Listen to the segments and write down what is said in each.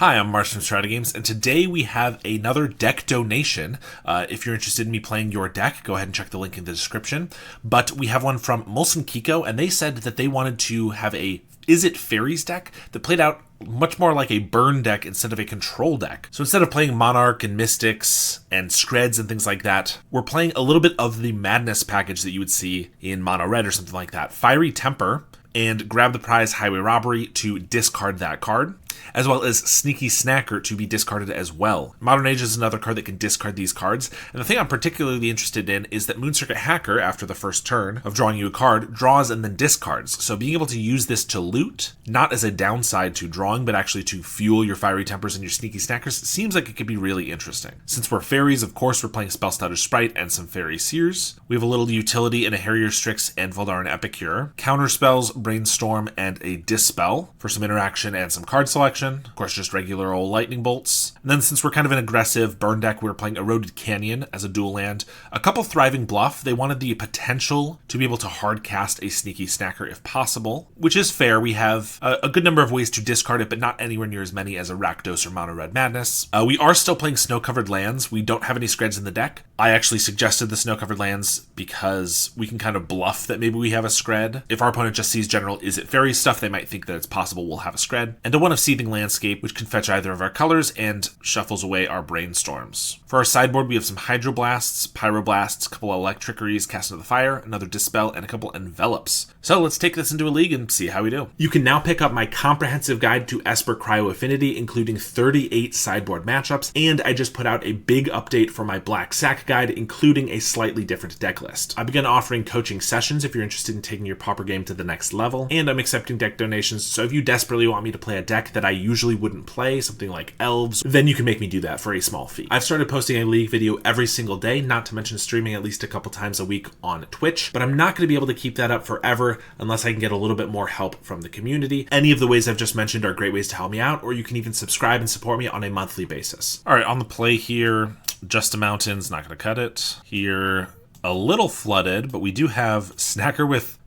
Hi, I'm Marsh from StrataGames, and today we have another deck donation. If you're interested in me playing your deck, go ahead and check the link in the description. But we have one from Molson Kiko, and they said that they wanted to have a Is It Faeries deck that played out much more like a burn deck instead of a control deck. So instead of playing Monarch and Mystics and Screds and things like that, we're playing a little bit of the Madness package that you would see in Mono Red or something like that. Fiery Temper and Grab the Prize Highway Robbery to discard that card, as well as Sneaky Snacker to be discarded as well. Modern Age is another card that can discard these cards, and the thing I'm particularly interested in is that Moon-Circuit Hacker, after the first turn of drawing you a card, draws and then discards. So being able to use this to loot, not as a downside to drawing, but actually to fuel your Fiery Tempers and your Sneaky Snackers, seems like it could be really interesting. Since we're Fairies, of course, we're playing Spellstutter Sprite and some Fairy Seers. We have a little utility in a Harrier Strix and Voldarin Epicure. Counter spells, Brainstorm, and a Dispel for some interaction and some card selection. Of course, just regular old lightning bolts. And then since we're kind of an aggressive burn deck, we were playing Eroded Canyon as a dual land. A couple Thriving Bluff. They wanted the potential to be able to hard cast a Sneaky Snacker if possible, which is fair. We have a good number of ways to discard it, but not anywhere near as many as a Rakdos or Mono Red Madness. We are still playing Snow-Covered Lands. We don't have any Screds in the deck. I actually suggested the Snow-Covered Lands because we can kind of bluff that maybe we have a Scred. If our opponent just sees general Is It Fairy stuff, they might think that it's possible we'll have a Scred. And a one of Seething Landscape, which can fetch either of our colors and shuffles away our Brainstorms. For our sideboard, we have some Hydroblasts, Pyroblasts, a couple Electrickeries, Cast into the Fire, another Dispel, and a couple Envelops. So let's take this into a league and see how we do. You can now pick up my comprehensive guide to Esper Cryo Affinity, including 38 sideboard matchups, and I just put out a big update for my Black Sack guide, including a slightly different deck list. I began offering coaching sessions if you're interested in taking your Pauper game to the next level, and I'm accepting deck donations, so if you desperately want me to play a deck that I usually wouldn't play, something like Elves, then you can make me do that for a small fee. I've started posting a league video every single day, not to mention streaming at least a couple times a week on Twitch, but I'm not going to be able to keep that up forever unless I can get a little bit more help from the community. Any of the ways I've just mentioned are great ways to help me out, or you can even subscribe and support me on a monthly basis. All right, on the play here, Just a Mountain's not going to cut it. Here, a little flooded, but we do have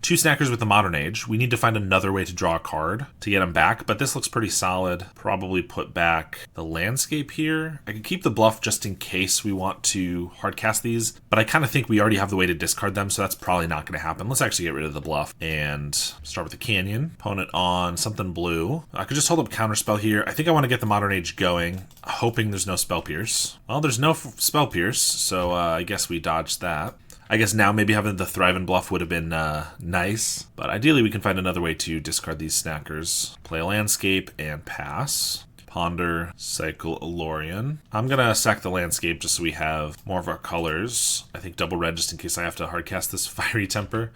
two Snackers with the Modern Age. We need to find another way to draw a card to get them back, but this looks pretty solid. Probably put back the Landscape here. I could keep the Bluff just in case we want to hardcast these, but I kind of think we already have the way to discard them, so that's probably not going to happen. Let's actually get rid of the Bluff and start with the Canyon. Opponent on something blue. I could just hold up Counterspell here. I think I want to get the Modern Age going, hoping there's no Spell Pierce. Well, there's no Spell Pierce, so I guess we dodged that. I guess now maybe having the Thriving Bluff would have been nice, but ideally we can find another way to discard these Snackers. Play a Landscape and pass. Ponder, Cycle, Alorian. I'm going to sack the Landscape just so we have more of our colors. I think double red just in case I have to hardcast this Fiery Temper.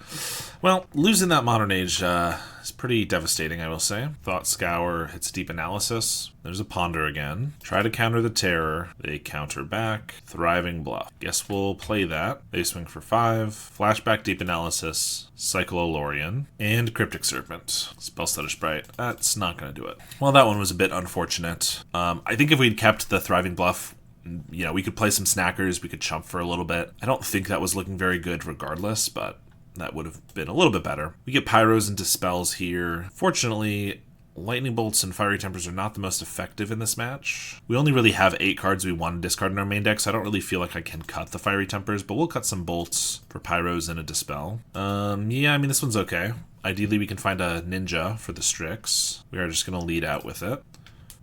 Well, losing that Modern Age is pretty devastating, I will say. Thought Scour hits Deep Analysis. There's a Ponder again. Try to counter the Terror. They counter back. Thriving Bluff. Guess we'll play that. They swing for 5. Flashback Deep Analysis. Cycle Alorian. And Cryptic Serpent. Spellstutter Sprite. That's not going to do it. Well, that one was a bit unfortunate. I think if we'd kept the Thriving Bluff, we could play some Snackers. We could chump for a little bit. I don't think that was looking very good regardless, but that would have been a little bit better. We get Pyros and Dispels here. Fortunately, Lightning Bolts and Fiery Tempers are not the most effective in this match. We only really have 8 cards we want to discard in our main deck, so I don't really feel like I can cut the Fiery Tempers, but we'll cut some Bolts for Pyros and a Dispel. Yeah, I mean, this one's okay. Ideally, we can find a Ninja for the Strix. We are just going to lead out with it.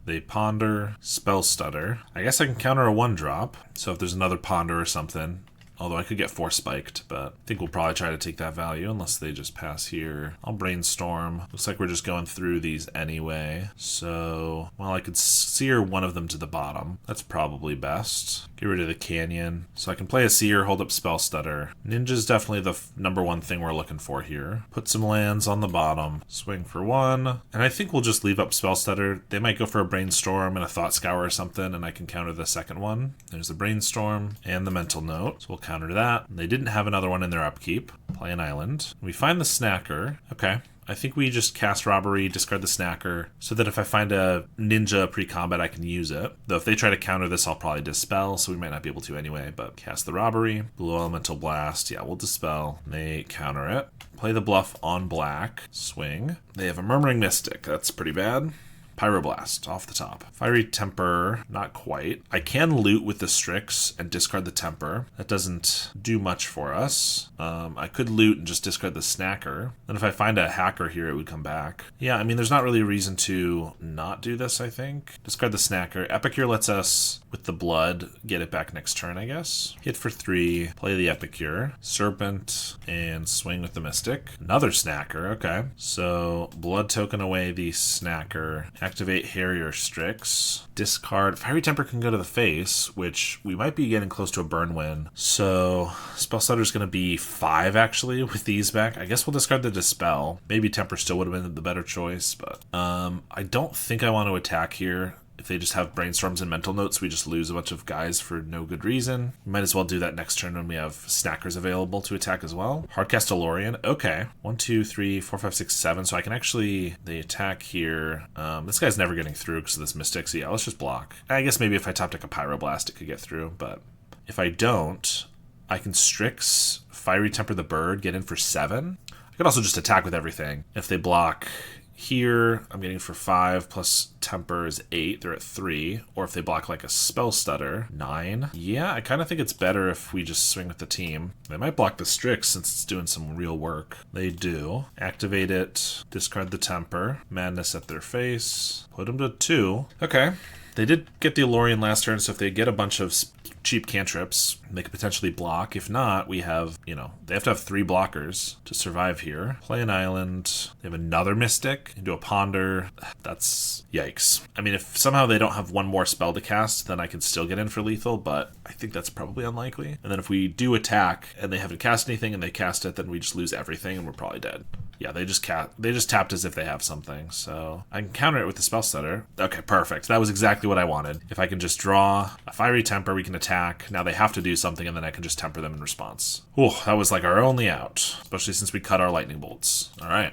They Ponder, Spell Stutter. I guess I can counter a 1-drop, so if there's another Ponder or something, although I could get 4 spiked, but I think we'll probably try to take that value unless they just pass here. I'll Brainstorm. Looks like we're just going through these anyway. So, well, I could Seer one of them to the bottom. That's probably best. Get rid of the Canyon. So I can play a Seer, hold up Spell Stutter. Ninja's definitely the number one thing we're looking for here. Put some lands on the bottom. Swing for 1. And I think we'll just leave up Spell Stutter. They might go for a Brainstorm and a Thought Scour or something, and I can counter the second one. There's the Brainstorm and the Mental Note. So we'll counter that. They didn't have another one in their upkeep. Play an island. We find the Snacker. Okay. I think we just cast Robbery, discard the Snacker, so that if I find a Ninja pre-combat, I can use it. Though if they try to counter this, I'll probably Dispel, so we might not be able to anyway, but cast the Robbery. Blue Elemental Blast, yeah, we'll Dispel. They counter it. Play the Bluff on black. Swing. They have a Murmuring Mystic. That's pretty bad. Pyroblast off the top. Fiery Temper, not quite. I can loot with the Strix and discard the Temper. That doesn't do much for us. I could loot and just discard the Snacker. And if I find a hacker here, it would come back. Yeah, I mean, there's not really a reason to not do this, I think. Discard the Snacker. Epicure lets us, with the blood, get it back next turn, I guess. Hit for 3, play the Epicure, Serpent, and swing with the Mystic. Another Snacker, okay. So, blood token away the Snacker, activate Harrier Strix, discard. Fiery Temper can go to the face, which we might be getting close to a burn win. So, Spell Stutter's going to be 5, actually, with these back. I guess we'll discard the Dispel. Maybe Temper still would have been the better choice, but I don't think I want to attack here. If they just have Brainstorms and Mental Notes, we just lose a bunch of guys for no good reason. We might as well do that next turn when we have Snackers available to attack as well. Hardcast Elorian. Okay. 1, 2, 3, 4, 5, 6, 7. So I can actually... They attack here. This guy's never getting through because of this Mystic. So yeah, let's just block. I guess maybe if I top deck a Pyroblast, it could get through. But if I don't, I can Strix, Fiery Temper the Bird, get in for 7. I could also just attack with everything. If they block... Here, I'm getting for 5 plus Temper is 8. They're at 3. Or if they block like a Spell Stutter, 9. Yeah, I kind of think it's better if we just swing with the team. They might block the Strix since it's doing some real work. They do. Activate it, discard the Temper, Madness at their face, put them to 2. Okay. They did get the Elorian last turn, so if they get a bunch of cheap cantrips, they could potentially block. If not, we have, they have to have 3 blockers to survive here. Play an island. They have another Mystic into a Ponder. That's yikes. I mean, if somehow they don't have one more spell to cast, then I can still get in for lethal, but I think that's probably unlikely. And then if we do attack and they haven't cast anything and they cast it, then we just lose everything and we're probably dead. Yeah, they just tapped as if they have something, so I can counter it with the Spell Stutter. Okay, perfect. That was exactly what I wanted. If I can just draw a Fiery Temper, we can attack. Now they have to do something, and then I can just temper them in response. Oh, that was like our only out, especially since we cut our lightning bolts. All right.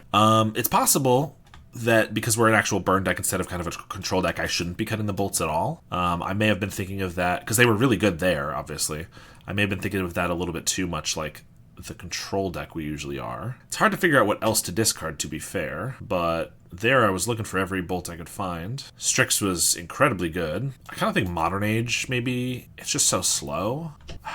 It's possible that because we're an actual burn deck instead of kind of a control deck, I shouldn't be cutting the bolts at all. I may have been thinking of that, because they were really good there, obviously. I may have been thinking of that a little bit too much, like the control deck we usually are. It's hard to figure out what else to discard, to be fair, but there I was looking for every bolt I could find. Strix was incredibly good. I kind of think Modern Age, maybe, it's just so slow.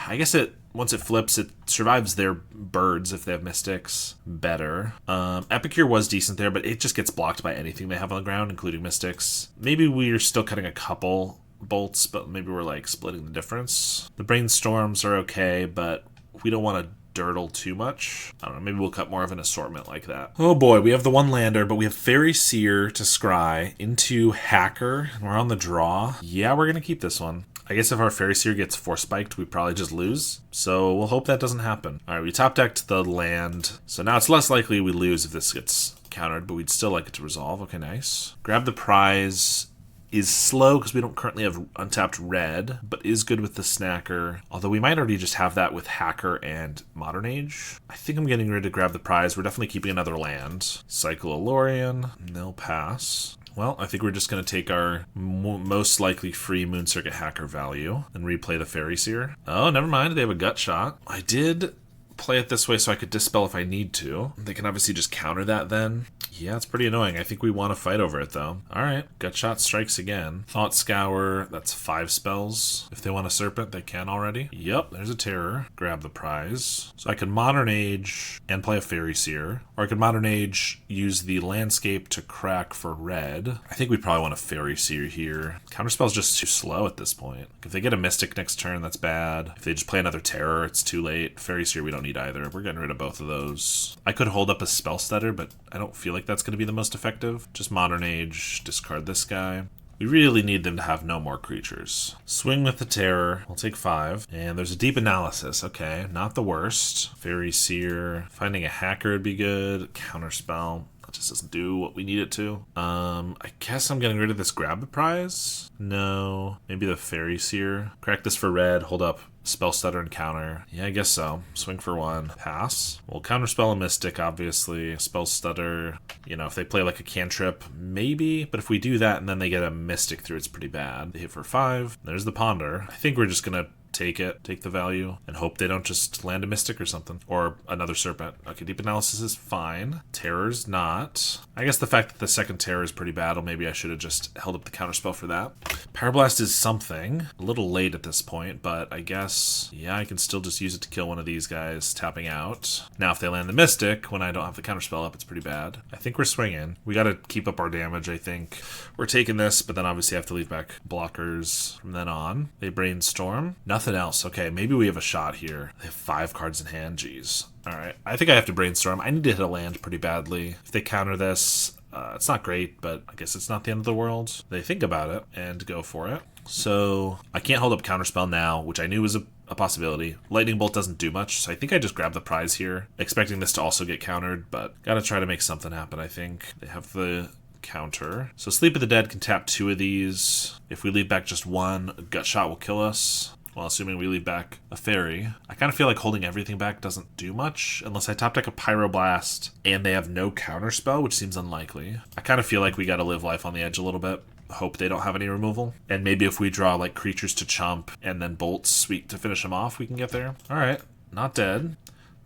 I guess once it flips, it survives their birds if they have Mystics better. Epicure was decent there, but it just gets blocked by anything they have on the ground, including Mystics. Maybe we're still cutting a couple bolts, but maybe we're like splitting the difference. The Brainstorms are okay, but we don't want to dirtle too much. I don't know, maybe we'll cut more of an assortment like that. Oh boy, we have the one lander, but we have Fairy Seer to scry into Hacker, and we're on the draw. Yeah, we're gonna keep this one. I guess if our Fairy Seer gets force spiked, we probably just lose. So we'll hope that doesn't happen. All right, we top decked the land. So now it's less likely we lose if this gets countered, but we'd still like it to resolve. Okay, nice. Grab the Prize is slow because we don't currently have untapped red, but is good with the Snacker. Although we might already just have that with Hacker and Modern Age. I think I'm getting ready to grab the Prize. We're definitely keeping another land. Cycle Elorian. They'll pass. Well, I think we're just going to take our most likely free Moon Circuit Hacker value and replay the Fairy Seer. Oh, never mind. They have a Gut Shot. I did play it this way so I could dispel if I need to. They can obviously just counter that then. Yeah, it's pretty annoying. I think we want to fight over it though. Alright, Gutshot strikes again. Thought Scour, that's 5 spells. If they want a Serpent, they can already. Yep, there's a Terror. Grab the Prize. So I could Modern Age and play a Fairy Seer. Or I could Modern Age, use the Landscape to crack for red. I think we probably want a Fairy Seer here. Counterspell's just too slow at this point. If they get a Mystic next turn, that's bad. If they just play another Terror, it's too late. Fairy Seer, we don't need either. We're getting rid of both of those. I could hold up a Spell Stutter, but I don't feel like that's going to be the most effective. Just Modern Age, discard this guy. We really need them to have no more creatures. Swing with the Terror. We'll take 5. And there's a Deep Analysis. Okay, not the worst. Fairy Seer. Finding a Hacker would be good. Counterspell. That just doesn't do what we need it to. I guess I'm getting rid of this Grab the Prize. No. Maybe the Fairy Seer. Crack this for red. Hold up. Spell Stutter and counter. Yeah, I guess so. Swing for 1. Pass. We'll counterspell a Mystic, obviously. Spell Stutter. You know, if they play like a cantrip, maybe. But if we do that and then they get a Mystic through, it's pretty bad. They hit for 5. There's the Ponder. I think we're just going to take it, take the value, and hope they don't just land a Mystic or something. Or another Serpent. Okay, Deep Analysis is fine. Terror's not. I guess the fact that the second Terror is pretty bad, maybe I should have just held up the counterspell for that. Pyroblast is something. A little late at this point, but I guess, yeah, I can still just use it to kill one of these guys tapping out. Now, if they land the Mystic, when I don't have the counterspell up, it's pretty bad. I think we're swinging. We gotta keep up our damage, I think. We're taking this, but then obviously I have to leave back blockers from then on. They brainstorm. Nothing else. Okay, maybe we have a shot here. They have 5 cards in hand, jeez. Alright, I think I have to brainstorm. I need to hit a land pretty badly. If they counter this, it's not great, but I guess it's not the end of the world. They think about it and go for it. So I can't hold up counterspell now, which I knew was a possibility. Lightning Bolt doesn't do much, so I think I just grab the prize here, expecting this to also get countered, but gotta try to make something happen, I think. They have the counter. So Sleep of the Dead can tap 2 of these. If we leave back just 1, a Gut Shot will kill us. Well, assuming we leave back a Fairy. I kind of feel like holding everything back doesn't do much, unless I top deck a Pyroblast and they have no counterspell, which seems unlikely. I kind of feel like we gotta live life on the edge a little bit. Hope they don't have any removal. And maybe if we draw like creatures to chump and then bolts sweet to finish them off, we can get there. Alright, not dead.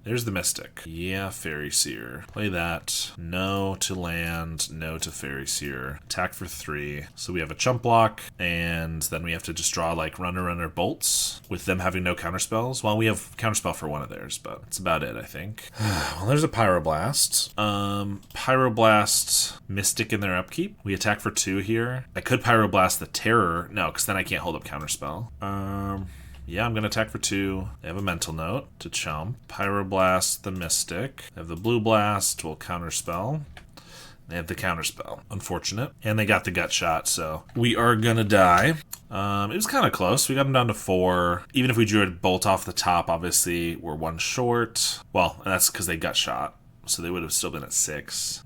There's the Mystic. Yeah, Fairy Seer. Play that. No to land, no to Fairy Seer. Attack for 3. So we have a chump block, and then we have to just draw like runner bolts with them having no counterspells. Well, we have counterspell for one of theirs, but that's about it, I think. Well, there's a Pyroblast. Pyroblast, Mystic in their upkeep. We attack for 2 here. I could Pyroblast the Terror. No, because then I can't hold up counterspell. Yeah, I'm going to attack for 2. They have a Mental Note to chump. Pyroblast the Mystic. They have the Blue Blast, will counterspell. They have the counterspell. Unfortunate. And they got the Gut Shot, so we are going to die. It was kind of close. We got them down to 4. Even if we drew a bolt off the top, obviously, we're 1 short. Well, and that's because they Gut Shot, so they would have still been at 6.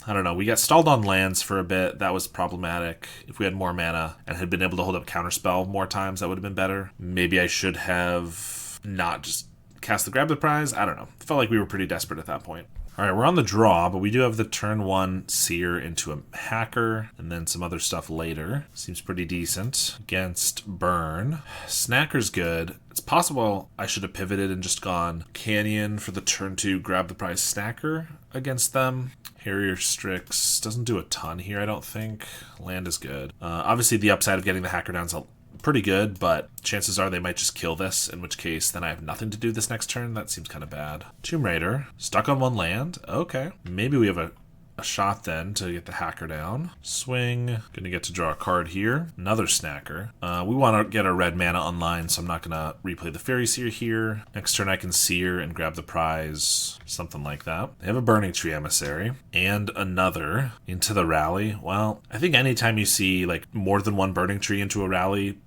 I don't know. We got stalled on lands for a bit. That was problematic. If we had more mana and had been able to hold up counterspell more times, that would have been better. Maybe I should have not just cast the Grab the Prize. I don't know. Felt like we were pretty desperate at that point. All right, we're on the draw, but we do have the turn 1 Seer into a Hacker, and then some other stuff later. Seems pretty decent. Against Burn. Snacker's good. It's possible I should have pivoted and just gone Canyon for the turn 2 Grab the Prize Snacker against them. Harrier Strix doesn't do a ton here, I don't think. Land is good. Obviously, the upside of getting the Hacker down is pretty good, but chances are they might just kill this, in which case then I have nothing to do this next turn. That seems kind of bad. Tomb Raider. Stuck on 1 land. Okay. Maybe we have a shot then to get the Hacker down. Swing. Gonna get to draw a card here. Another Snacker. We want to get our red mana online, so I'm not gonna replay the Fairy Seer here. Next turn I can Seer and grab the prize. Something like that. They have a Burning Tree Emissary. And another into the rally. Well, I think anytime you see like more than 1 Burning Tree into a rally,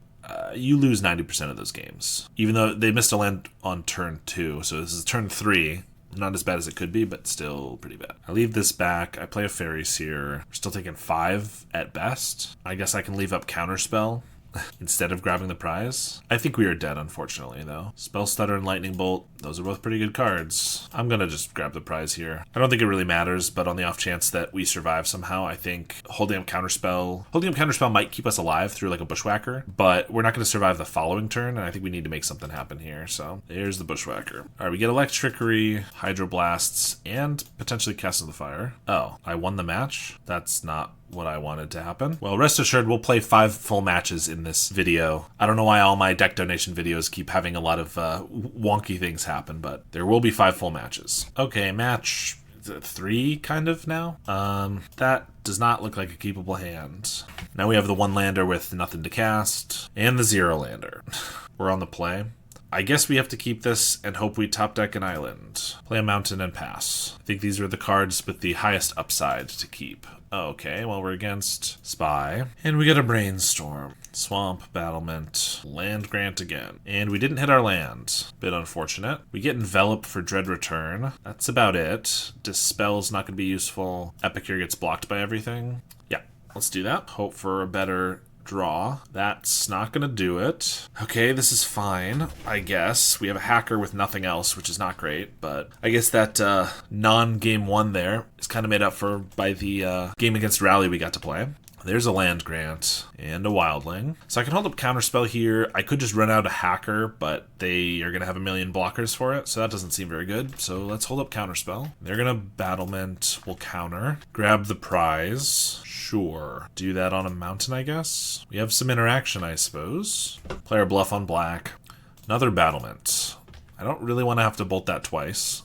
you lose 90% of those games. Even though they missed a land on turn 2, so this is turn 3. Not as bad as it could be, but still pretty bad. I leave this back. I play a Fairy Seer. We're still taking 5 at best. I guess I can leave up Counterspell instead of grabbing the prize. I think we are dead, unfortunately, though. Spell Stutter and Lightning Bolt, those are both pretty good cards. I'm gonna just grab the prize here. I don't think it really matters, but on the off chance that we survive somehow, I think holding up Counterspell might keep us alive through like a Bushwhacker, but we're not gonna survive the following turn, and I think we need to make something happen here, so there's the Bushwhacker. All right, we get Electrickery, Hydroblasts, and potentially Cast of the Fire. Oh, I won the match? That's not what I wanted to happen. Well, rest assured, we'll play 5 full matches in this video. I don't know why all my deck donation videos keep having a lot of wonky things happen, but there will be 5 full matches. Okay, match 3 kind of now. That does not look like a keepable hand. Now we have the 1-lander with nothing to cast, and the 0-lander. We're on the play. I guess we have to keep this and hope we top deck an island. Play a mountain and pass. I think these are the cards with the highest upside to keep. Okay, well, we're against Spy. And we get a Brainstorm. Swamp, Battlement, Land Grant again. And we didn't hit our land. Bit unfortunate. We get Envelop for Dread Return. That's about it. Dispel's not going to be useful. Epicure gets blocked by everything. Yeah, let's do that. Hope for a better draw. That's not gonna do it. Okay, this is fine, I guess. We have a Hacker with nothing else, which is not great, but I guess that non-game 1 there is kind of made up for by the game against Rally we got to play. There's a land grant and a wildling. So I can hold up counterspell here. I could just run out a hacker, but they are going to have a million blockers for it, so that doesn't seem very good. So let's hold up counterspell. They're going to battlement. We'll counter. Grab the prize. Sure. Do that on a mountain, I guess. We have some interaction, I suppose. Player bluff on black. Another battlement. I don't really want to have to bolt that twice.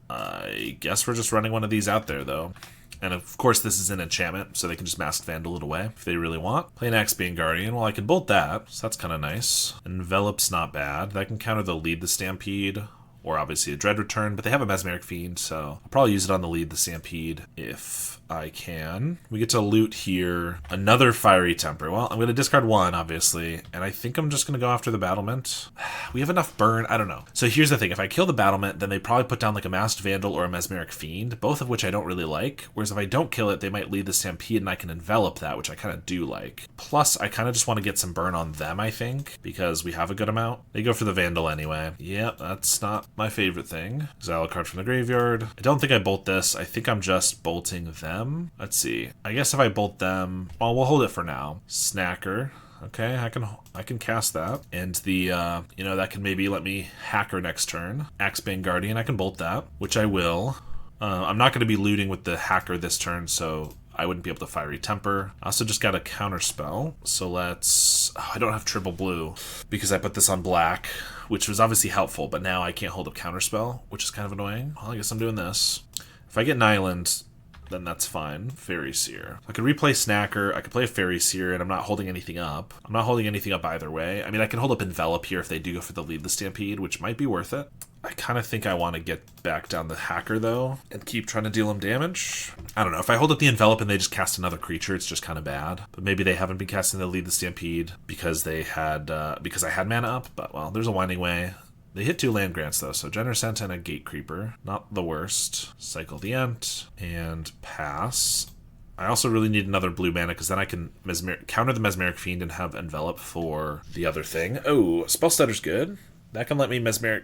I guess we're just running one of these out there, though. And of course, this is an enchantment, so they can just Masked Vandal it away if they really want. Play an Axebane Guardian. Well, I can bolt that, so that's kind of nice. Envelop's not bad. That can counter the Lead the Stampede, or obviously a Dread Return, but they have a Mesmeric Fiend, so I'll probably use it on the Lead the Stampede if I can. We get to loot here another Fiery Temper. Well, I'm going to discard one, obviously, and I think I'm just going to go after the battlement. We have enough burn. I don't know. So here's the thing. If I kill the battlement, then they probably put down like a Masked Vandal or a Mesmeric Fiend, both of which I don't really like. Whereas if I don't kill it, they might Lead the Stampede and I can envelop that, which I kind of do like. Plus, I kind of just want to get some burn on them, I think, because we have a good amount. They go for the Vandal anyway. Yep, that's not my favorite thing. Exile a card from the graveyard. I don't think I bolt this. I think I'm just bolting them. Let's see. I guess if I bolt them, well, we'll hold it for now. Snacker. Okay, I can cast that. And the, that can maybe let me hacker next turn. Axebane Guardian, I can bolt that, which I will. I'm not going to be looting with the hacker this turn, so I wouldn't be able to Fiery Temper. I also just got a counter spell, so let's... Oh, I don't have triple blue because I put this on black, which was obviously helpful, but now I can't hold up counter spell, which is kind of annoying. Well, I guess I'm doing this. If I get an island, then that's fine. Fairy Seer. I could replay Snacker. I could play a Fairy Seer, and I'm not holding anything up. I'm not holding anything up either way. I mean, I can hold up Envelop here if they do go for the Lead the Stampede, which might be worth it. I kind of think I want to get back down the Hacker, though, and keep trying to deal him damage. I don't know. If I hold up the Envelop and they just cast another creature, it's just kind of bad. But maybe they haven't been casting the Lead the Stampede because they had because I had mana up. But, well, there's a Winding Way. They hit 2 land grants, though, so Generous Scent and a Gate Creeper. Not the worst. Cycle the Ent and pass. I also really need another blue mana, because then I can counter the Mesmeric Fiend and have Envelop for the other thing. Oh, Spellstutter's good. That can let me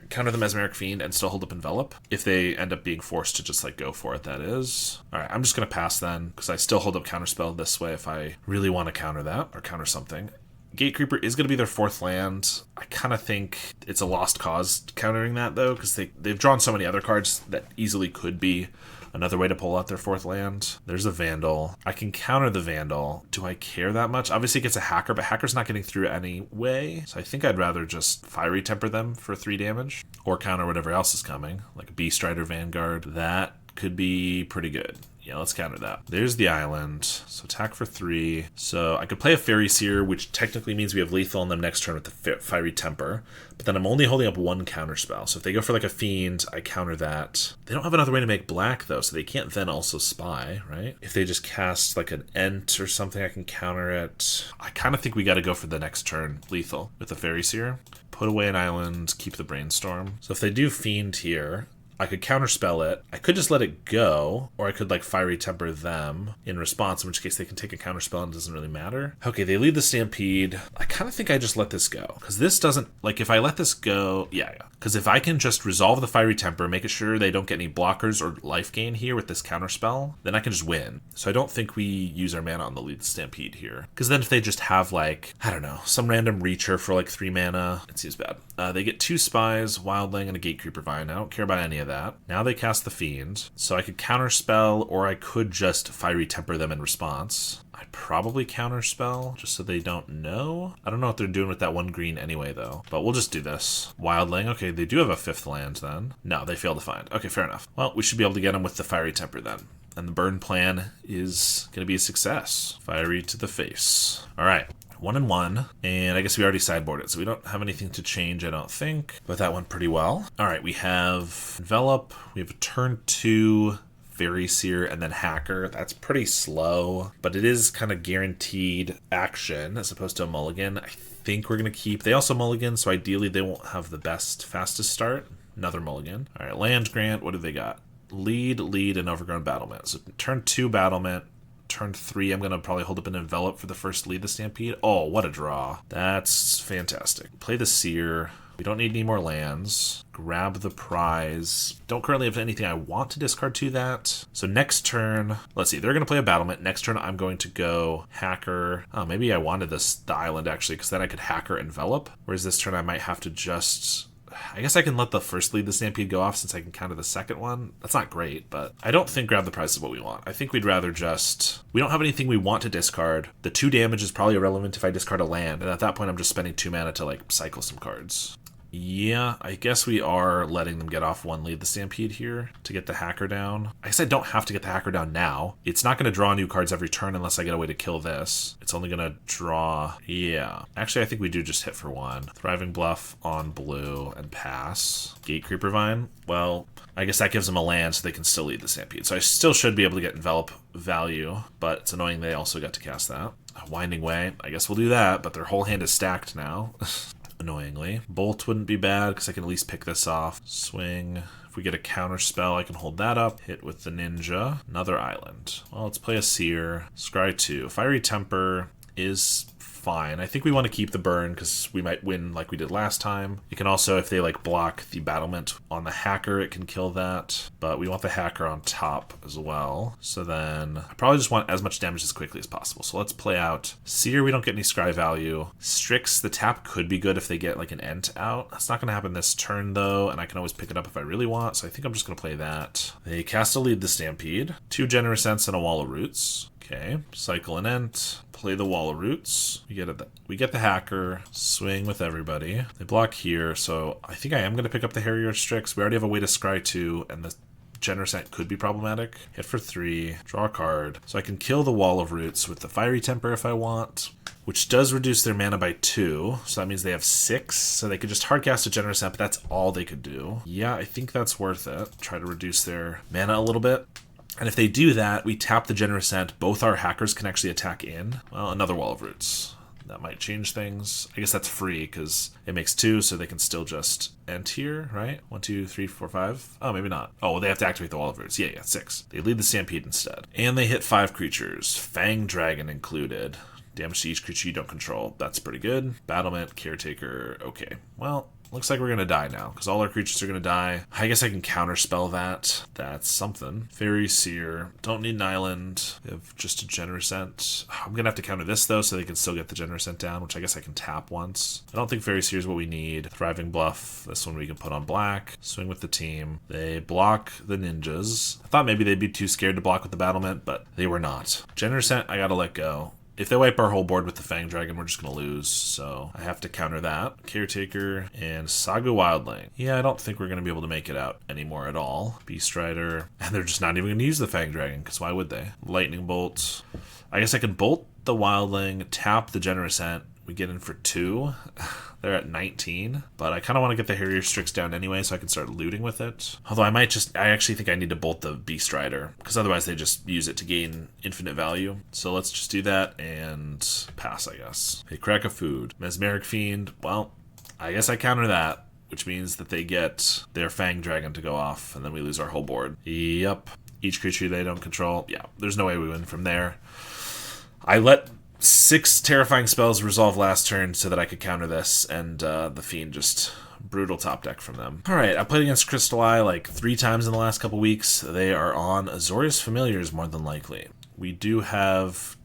counter the Mesmeric Fiend and still hold up Envelop. If they end up being forced to just, go for it, that is. Alright, I'm just going to pass then, because I still hold up Counterspell this way if I really want to counter that, or counter something. Gate Creeper is going to be their 4th land. I kind of think it's a lost cause countering that, though, because they've drawn so many other cards that easily could be another way to pull out their 4th land. There's a Vandal. I can counter the Vandal. Do I care that much? Obviously, it gets a Hacker, but Hacker's not getting through anyway, so I think I'd rather just Fiery Temper them for 3 damage, or counter whatever else is coming, like a Beast Rider Vanguard. That could be pretty good. Yeah, let's counter that. There's the island. So attack for 3. So I could play a Fairy Seer, which technically means we have lethal on them next turn with the Fiery Temper. But then I'm only holding up 1 counter spell. So if they go for a Fiend, I counter that. They don't have another way to make black, though, so they can't then also spy, right? If they just cast an Ent or something, I can counter it. I kind of think we got to go for the next turn lethal with the Fairy Seer. Put away an island, keep the Brainstorm. So if they do Fiend here, I could counterspell it. I could just let it go, or I could Fiery Temper them in response, in which case they can take a counterspell and it doesn't really matter. Okay, they lead the Stampede. I kind of think I just let this go, because this doesn't, if I let this go, yeah. Because if I can just resolve the Fiery Temper, make sure they don't get any blockers or life gain here with this counterspell, then I can just win. So I don't think we use our mana on the lead the Stampede here. Because then if they just have I don't know, some random reacher for 3 mana, it seems bad. They get 2 Spies, Wildling, and a Gate Creeper Vine. I don't care about any of that. Now they cast the Fiend. So I could counterspell, or I could just Fiery Temper them in response. I'd probably counterspell, just so they don't know. I don't know what they're doing with that 1 green anyway, though. But we'll just do this. Wildling. Okay, they do have a 5th land, then. No, they failed to find. Okay, fair enough. Well, we should be able to get them with the Fiery Temper, then. And the burn plan is going to be a success. Fiery to the face. All right. 1-1, and I guess we already sideboarded, so we don't have anything to change, I don't think. But that went pretty well. All right, we have Envelop. We have a turn 2 Fairy Seer, and then Hacker. That's pretty slow, but it is kind of guaranteed action as opposed to a mulligan. I think we're going to keep. They also mulligan, so ideally they won't have the fastest start. Another mulligan. All right, land grant. What do they got? Lead, and overgrown battlement. So turn 2 battlement. Turn 3, I'm going to probably hold up an envelop for the first lead the Stampede. Oh, what a draw. That's fantastic. Play the Seer. We don't need any more lands. Grab the prize. Don't currently have anything I want to discard to that. So next turn, let's see, they're going to play a battlement. Next turn, I'm going to go Hacker. Oh, maybe I wanted the island actually, because then I could Hacker Envelop. Whereas this turn, I might have to just... I guess I can let the first lead the Stampede go off since I can counter the second one. That's not great, but I don't think grab the prize is what we want. I think we'd rather just... We don't have anything we want to discard. The 2 damage is probably irrelevant if I discard a land, and at that point I'm just spending 2 mana to like cycle some cards. Yeah, I guess we are letting them get off 1 lead the Stampede here to get the Hacker down. I guess I don't have to get the Hacker down now. It's not going to draw new cards every turn unless I get a way to kill this. It's only going to draw... Yeah. Actually, I think we do just hit for 1. Thriving Bluff on blue and pass. Gate Creeper Vine. Well, I guess that gives them a land so they can still lead the Stampede. So I still should be able to get Envelop value, but it's annoying they also got to cast that. Winding Way. I guess we'll do that, but their whole hand is stacked now. Annoyingly. Bolt wouldn't be bad because I can at least pick this off. Swing. If we get a counter spell, I can hold that up. Hit with the Ninja. Another island. Well, let's play a Seer. Scry 2. Fiery Temper is fine. I think we want to keep the burn because we might win like we did last time. You can also, if they like block the battlement on the Hacker, it can kill that. But we want the Hacker on top as well. So then I probably just want as much damage as quickly as possible. So let's play out Seer. We don't get any scry value. Strix, the tap could be good if they get like an Ent out. That's not going to happen this turn though, and I can always pick it up if I really want. So I think I'm just going to play that. They cast a lead the Stampede. 2 Generous Ents and a Wall of Roots. Okay, cycle an Ent, play the Wall of Roots. We get the Hacker, swing with everybody. They block here, so I think I am going to pick up the Harrier Strix. We already have a way to scry 2, and the Generous Ent could be problematic. Hit for 3, draw a card. So I can kill the Wall of Roots with the Fiery Temper if I want, which does reduce their mana by 2, so that means they have 6, so they could just hardcast a Generous Ent, but that's all they could do. Yeah, I think that's worth it. Try to reduce their mana a little bit. And if they do that, we tap the Generous Ent. Both our Hackers can actually attack in. Well, another Wall of Roots. That might change things. I guess that's free because it makes 2, so they can still just Ent here, right? 1, 2, 3, 4, 5. Oh, maybe not. Oh, well, they have to activate the Wall of Roots. Yeah, 6. They lead the Stampede instead. And they hit 5 creatures, Fang Dragon included. Damage to each creature you don't control. That's pretty good. Battlement, Caretaker. Okay. Well, looks like we're going to die now, because all our creatures are going to die. I guess I can counterspell that. That's something. Faeries, Seer. Don't need an island. We have just a Generous Ent. I'm going to have to counter this, though, so they can still get the Generous Ent down, which I guess I can tap once. I don't think Faeries, Seer is what we need. Thriving Bluff. This one we can put on black. Swing with the team. They block the ninjas. I thought maybe they'd be too scared to block with the battlement, but they were not. Generous Ent, I got to let go. If they wipe our whole board with the Fang Dragon, we're just going to lose, so I have to counter that. Caretaker and Saga Wildling. Yeah, I don't think we're going to be able to make it out anymore at all. Beast Rider. And they're just not even going to use the Fang Dragon, because why would they? Lightning Bolt. I guess I can bolt the Wildling, tap the Generous Ent. We get in for 2. They're at 19, but I kind of want to get the Harrier Strix down anyway so I can start looting with it. Although I actually think I need to bolt the Beast Rider, because otherwise they just use it to gain infinite value. So let's just do that and pass, I guess. Hey, Crack of Food. Mesmeric Fiend. Well, I guess I counter that, which means that they get their Fang Dragon to go off, and then we lose our whole board. Yep. Each creature they don't control. Yeah, there's no way we win from there. I let 6 terrifying spells resolve last turn so that I could counter this, and the Fiend just brutal top deck from them. Alright, I played against Crystal Eye like 3 times in the last couple weeks. They are on Azorius Familiars more than likely. We do have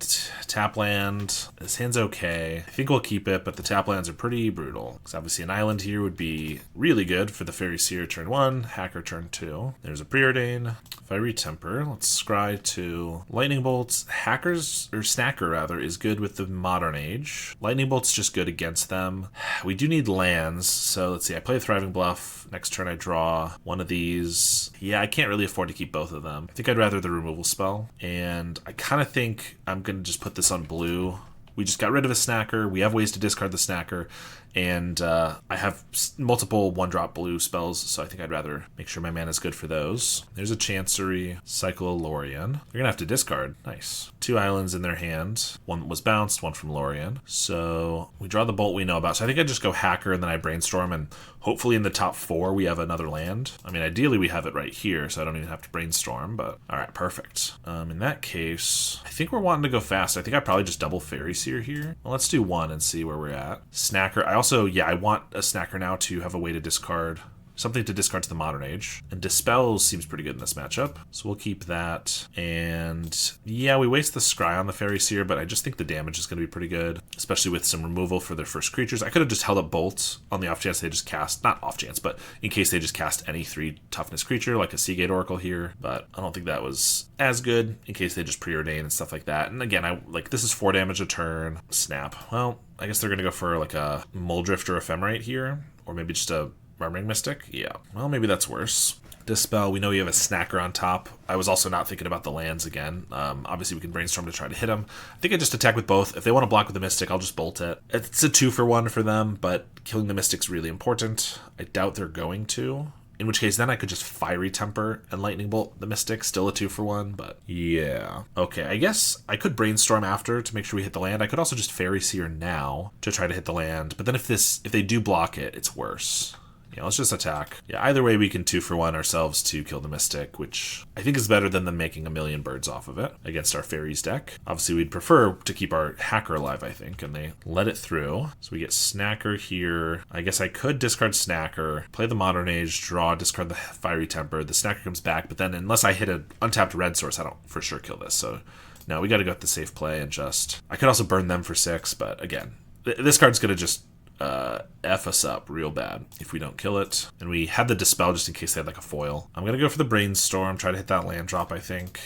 tap land. This hand's okay. I think we'll keep it, but the tap lands are pretty brutal. Because obviously an island here would be really good for the Fairy Seer turn 1, Hacker turn 2. There's a Preordain, Fiery Temper. Let's scry 2. Lightning Bolts. Hackers, or Snacker rather, is good with the Modern Age. Lightning Bolt's just good against them. We do need lands, so let's see. I play Thriving Bluff. Next turn I draw one of these. Yeah, I can't really afford to keep both of them. I think I'd rather the removal spell. And I kind of think I'm going to just put this on blue. We just got rid of a Snacker. We have ways to discard the Snacker. And I have multiple 1-drop blue spells, so I think I'd rather make sure my mana is good for those. There's a Chancery, cycle a Lorien. They're going to have to discard. Nice. 2 islands in their hand. One was bounced, one from Lorien. So we draw the Bolt we know about. So I think I just go Hacker and then I Brainstorm, and hopefully in the top 4 we have another land. I mean, ideally we have it right here, so I don't even have to Brainstorm, but all right, perfect. In that case, I think we're wanting to go fast. I think I probably just double Fairy Seer here. Well, let's do 1 and see where we're at. Snacker. I want a Snacker now to have a way to discard. Something to discard to the Modern Age. And Dispel seems pretty good in this matchup. So we'll keep that. And yeah, we waste the Scry on the Fairy Seer, but I just think the damage is going to be pretty good, especially with some removal for their first creatures. I could have just held up Bolt on the off chance they just cast, not off chance, but in case they just cast any 3 toughness creature, like a Seagate Oracle here. But I don't think that was as good in case they just preordain and stuff like that. And again, this is 4 damage a turn. Snap. Well, I guess they're going to go for like a Muldrift or Ephemerate here, or maybe just a Murmuring Mystic? Yeah. Well, maybe that's worse. Dispel, we know you have a Snacker on top. I was also not thinking about the lands again. Obviously, we can Brainstorm to try to hit them. I think I just attack with both. If they want to block with the Mystic, I'll just Bolt it. It's a 2-for-1 for them, but killing the Mystic's really important. I doubt they're going to. In which case, then I could just Fiery Temper and Lightning Bolt the Mystic. Still a 2-for-1, but yeah. Okay, I guess I could Brainstorm after to make sure we hit the land. I could also just Fairy Seer now to try to hit the land. But then if they do block it, it's worse. Yeah, let's just attack. Yeah, either way, we can 2-for-1 ourselves to kill the Mystic, which I think is better than them making a million birds off of it against our Fairies deck. Obviously, we'd prefer to keep our Hacker alive, I think, and they let it through. So we get Snacker here. I guess I could discard Snacker, play the Modern Age, draw, discard the Fiery Temper. The Snacker comes back, but then unless I hit an untapped red source, I don't for sure kill this. So no, we got to go with the safe play and just... I could also burn them for 6, but again, this card's going to just... F us up real bad if we don't kill it. And we had the Dispel just in case they had like a foil. I'm gonna go for the Brainstorm, try to hit that land drop, I think.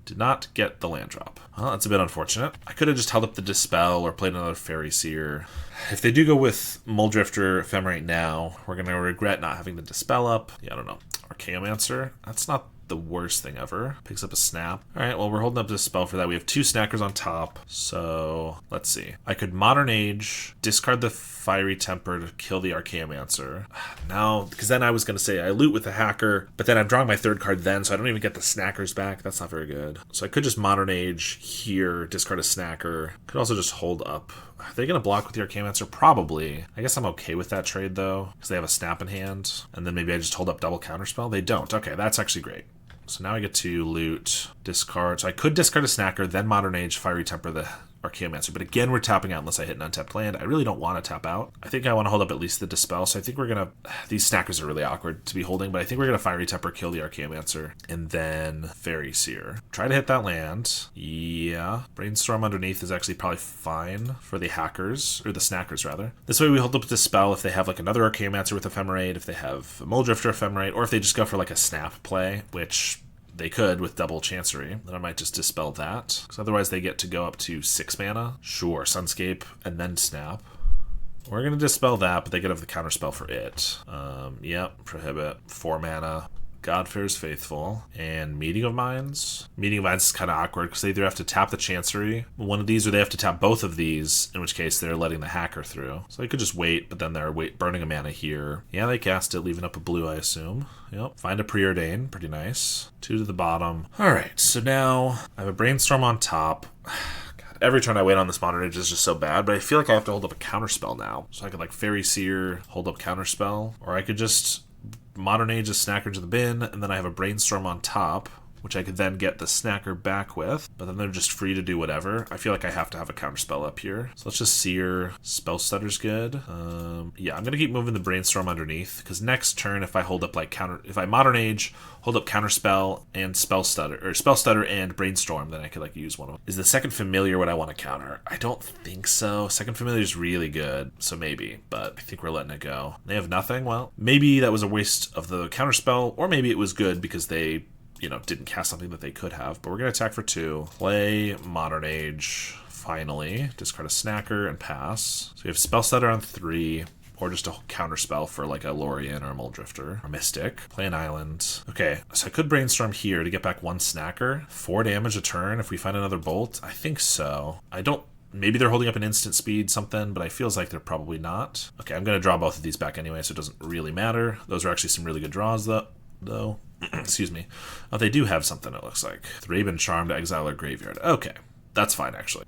Did not get the land drop. Well, that's a bit unfortunate. I could have just held up the Dispel or played another Fairy Seer. If they do go with Muldrift or Ephemerate now, we're gonna regret not having the Dispel up. Yeah, I don't know. Archaeomancer? That's not the worst thing ever. Picks up a Snap. All right, well, we're holding up this spell for that. We have 2 Snackers on top, so let's see. I could Modern Age, discard the Fiery Temper to kill the Archaeomancer. No, because then I was going to say I loot with the Hacker, but then I'm drawing my 3rd card then, so I don't even get the Snackers back. That's not very good. So I could just Modern Age here, discard a Snacker. Could also just hold up. Are they going to block with the Archaeomancer? Probably. I guess I'm okay with that trade, though, because they have a Snap in hand, and then maybe I just hold up double Counterspell. They don't. Okay, that's actually great. So now I get to loot, discard. So I could discard a Snacker, then Modern Age, Fiery Temper the Archaeomancer. But again, we're tapping out unless I hit an untapped land. I really don't want to tap out. I think I want to hold up at least the Dispel. So I think we're going to... These Snackers are really awkward to be holding, but I think we're going to Fiery Temper, kill the Archaeomancer, and then Fairy Seer. Try to hit that land. Yeah. Brainstorm underneath is actually probably fine for the Hackers, or the Snackers, rather. This way we hold up Dispel if they have like another Archaeomancer with Ephemerate, if they have a Muldrift or Ephemerate, or if they just go for like a Snap play, which... they could with double Chancery. Then I might just Dispel that, because otherwise they get to go up to 6 mana. Sure, Sunscape, and then Snap. We're going to Dispel that, but they could have the Counterspell for it. Yep, Prohibit, 4 mana. Godfair's Faithful, and Meeting of Minds. Meeting of Minds is kind of awkward because they either have to tap the Chancery, one of these, or they have to tap both of these, in which case they're letting the Hacker through. So they could just wait, but then they're burning a mana here. Yeah, they cast it, leaving up a blue, I assume. Yep. Find a Preordain. Pretty nice. 2 to the bottom. Alright, so now I have a Brainstorm on top. God, every turn I wait on this Modern Age is just so bad, but I feel like I have to hold up a Counterspell now. So I could like Fairy Seer, hold up Counterspell, or I could just Modern Age a Snacker to the bin, and then I have a Brainstorm on top, which I could then get the Snacker back with, but then they're just free to do whatever. I feel like I have to have a Counterspell up here. So let's just Seer. Spell Stutter's good. Yeah, I'm going to keep moving the Brainstorm underneath, because next turn, if I hold up if I Modern Age, hold up Counterspell and Spell Stutter and Brainstorm, then I could like use one of them. Is the second Familiar what I want to counter? I don't think so. Second Familiar is really good, so maybe, but I think we're letting it go. They have nothing? Well, maybe that was a waste of the Counterspell, or maybe it was good because they didn't cast something that they could have. But we're going to attack for 2. Play Modern Age, finally. Discard a Snacker and pass. So we have Spell Stutter on 3, or just a Counterspell for like a Lorien or a Muldrifter or Mystic. Play an island. Okay, so I could Brainstorm here to get back 1 Snacker. 4 damage a turn if we find another Bolt. I think so. I don't Maybe they're holding up an instant speed something, but I feels like they're probably not. Okay, I'm going to draw both of these back anyway, so it doesn't really matter. Those are actually some really good draws, though. Excuse me. Oh, they do have something, it looks like. Thraben Charm to exile or graveyard. Okay, that's fine, actually.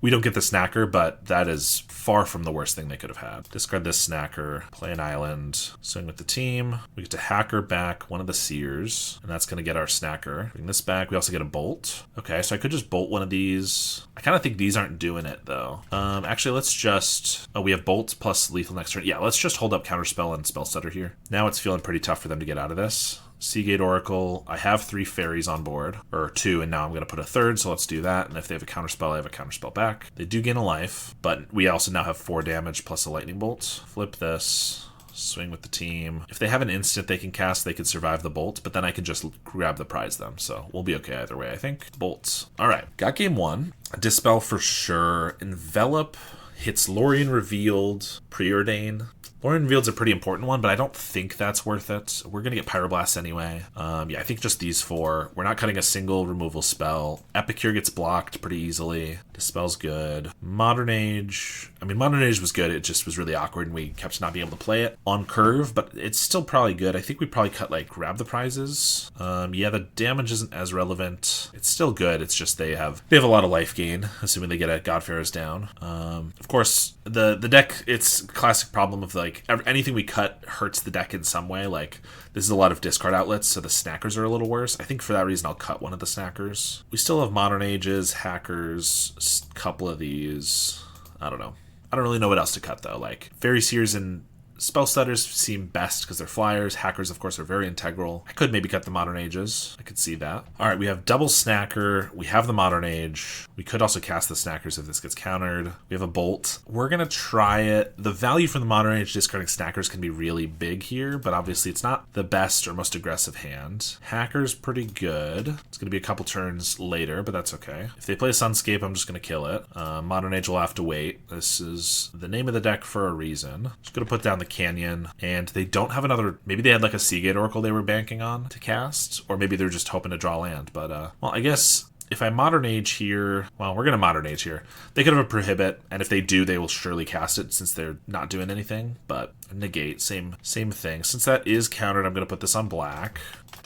We don't get the Snacker, but that is far from the worst thing they could have had. Discard this Snacker, play an island, swing with the team. We get to Hacker back one of the Seers, and that's going to get our Snacker. Bring this back. We also get a Bolt. Okay, so I could just Bolt one of these. I kind of think these aren't doing it, though. Actually, let's just... Oh, we have Bolt plus Lethal next turn. Yeah, let's just hold up Counterspell and Spell Stutter here. Now it's feeling pretty tough for them to get out of this. Seagate Oracle. I have 3 Faeries on board, or 2, and now I'm going to put a 3rd, so let's do that. And if they have a Counterspell, I have a Counterspell back. They do gain a life, but we also now have 4 damage plus a Lightning Bolt. Flip this. Swing with the team. If they have an instant they can cast, they could survive the Bolt, but then I can just grab the prize them, so we'll be okay either way, I think. Bolts. Alright, got game 1. Dispel for sure. Envelop hits Lorien Revealed, Preordain. Lorien Revealed's a pretty important one, but I don't think that's worth it. We're going to get Pyroblast anyway. Yeah, I think just these 4. We're not cutting a single removal spell. Epicure gets blocked pretty easily. Dispel's good. Modern Age... I mean, Modern Age was good. It just was really awkward, and we kept not being able to play it on curve, but it's still probably good. I think we probably cut, like, grab the prizes. Yeah, the damage isn't as relevant. It's still good. It's just they have a lot of life gain, assuming they get a Godfarer's down. Of course, the deck, it's a classic problem of, like, anything we cut hurts the deck in some way. Like, this is a lot of discard outlets, so the Snackers are a little worse. I think for that reason I'll cut one of the Snackers. We still have Modern Ages, Hackers, a couple of these. I don't know. I don't really know what else to cut, though. Like, Fairy Seers and Spell Stutters seem best because they're flyers. Hackers, of course, are very integral. I could maybe cut the Modern Ages. I could see that. All right, we have double Snacker. We have the Modern Age. We could also cast the Snackers if this gets countered. We have a Bolt. We're going to try it. The value from the Modern Age discarding Snackers can be really big here, but obviously it's not the best or most aggressive hand. Hacker's pretty good. It's going to be a couple turns later, but that's okay. If they play Sunscape, I'm just going to kill it. Modern Age will have to wait. This is the name of the deck for a reason. Just going to put down the Canyon, and they don't have another... Maybe they had like a Seagate Oracle they were banking on to cast, or maybe they're just hoping to draw land, but well, I guess if I Modern Age here... Well, we're going to Modern Age here. They could have a Prohibit, and if they do, they will surely cast it since they're not doing anything, but Negate, same thing. Since that is countered, I'm going to put this on black.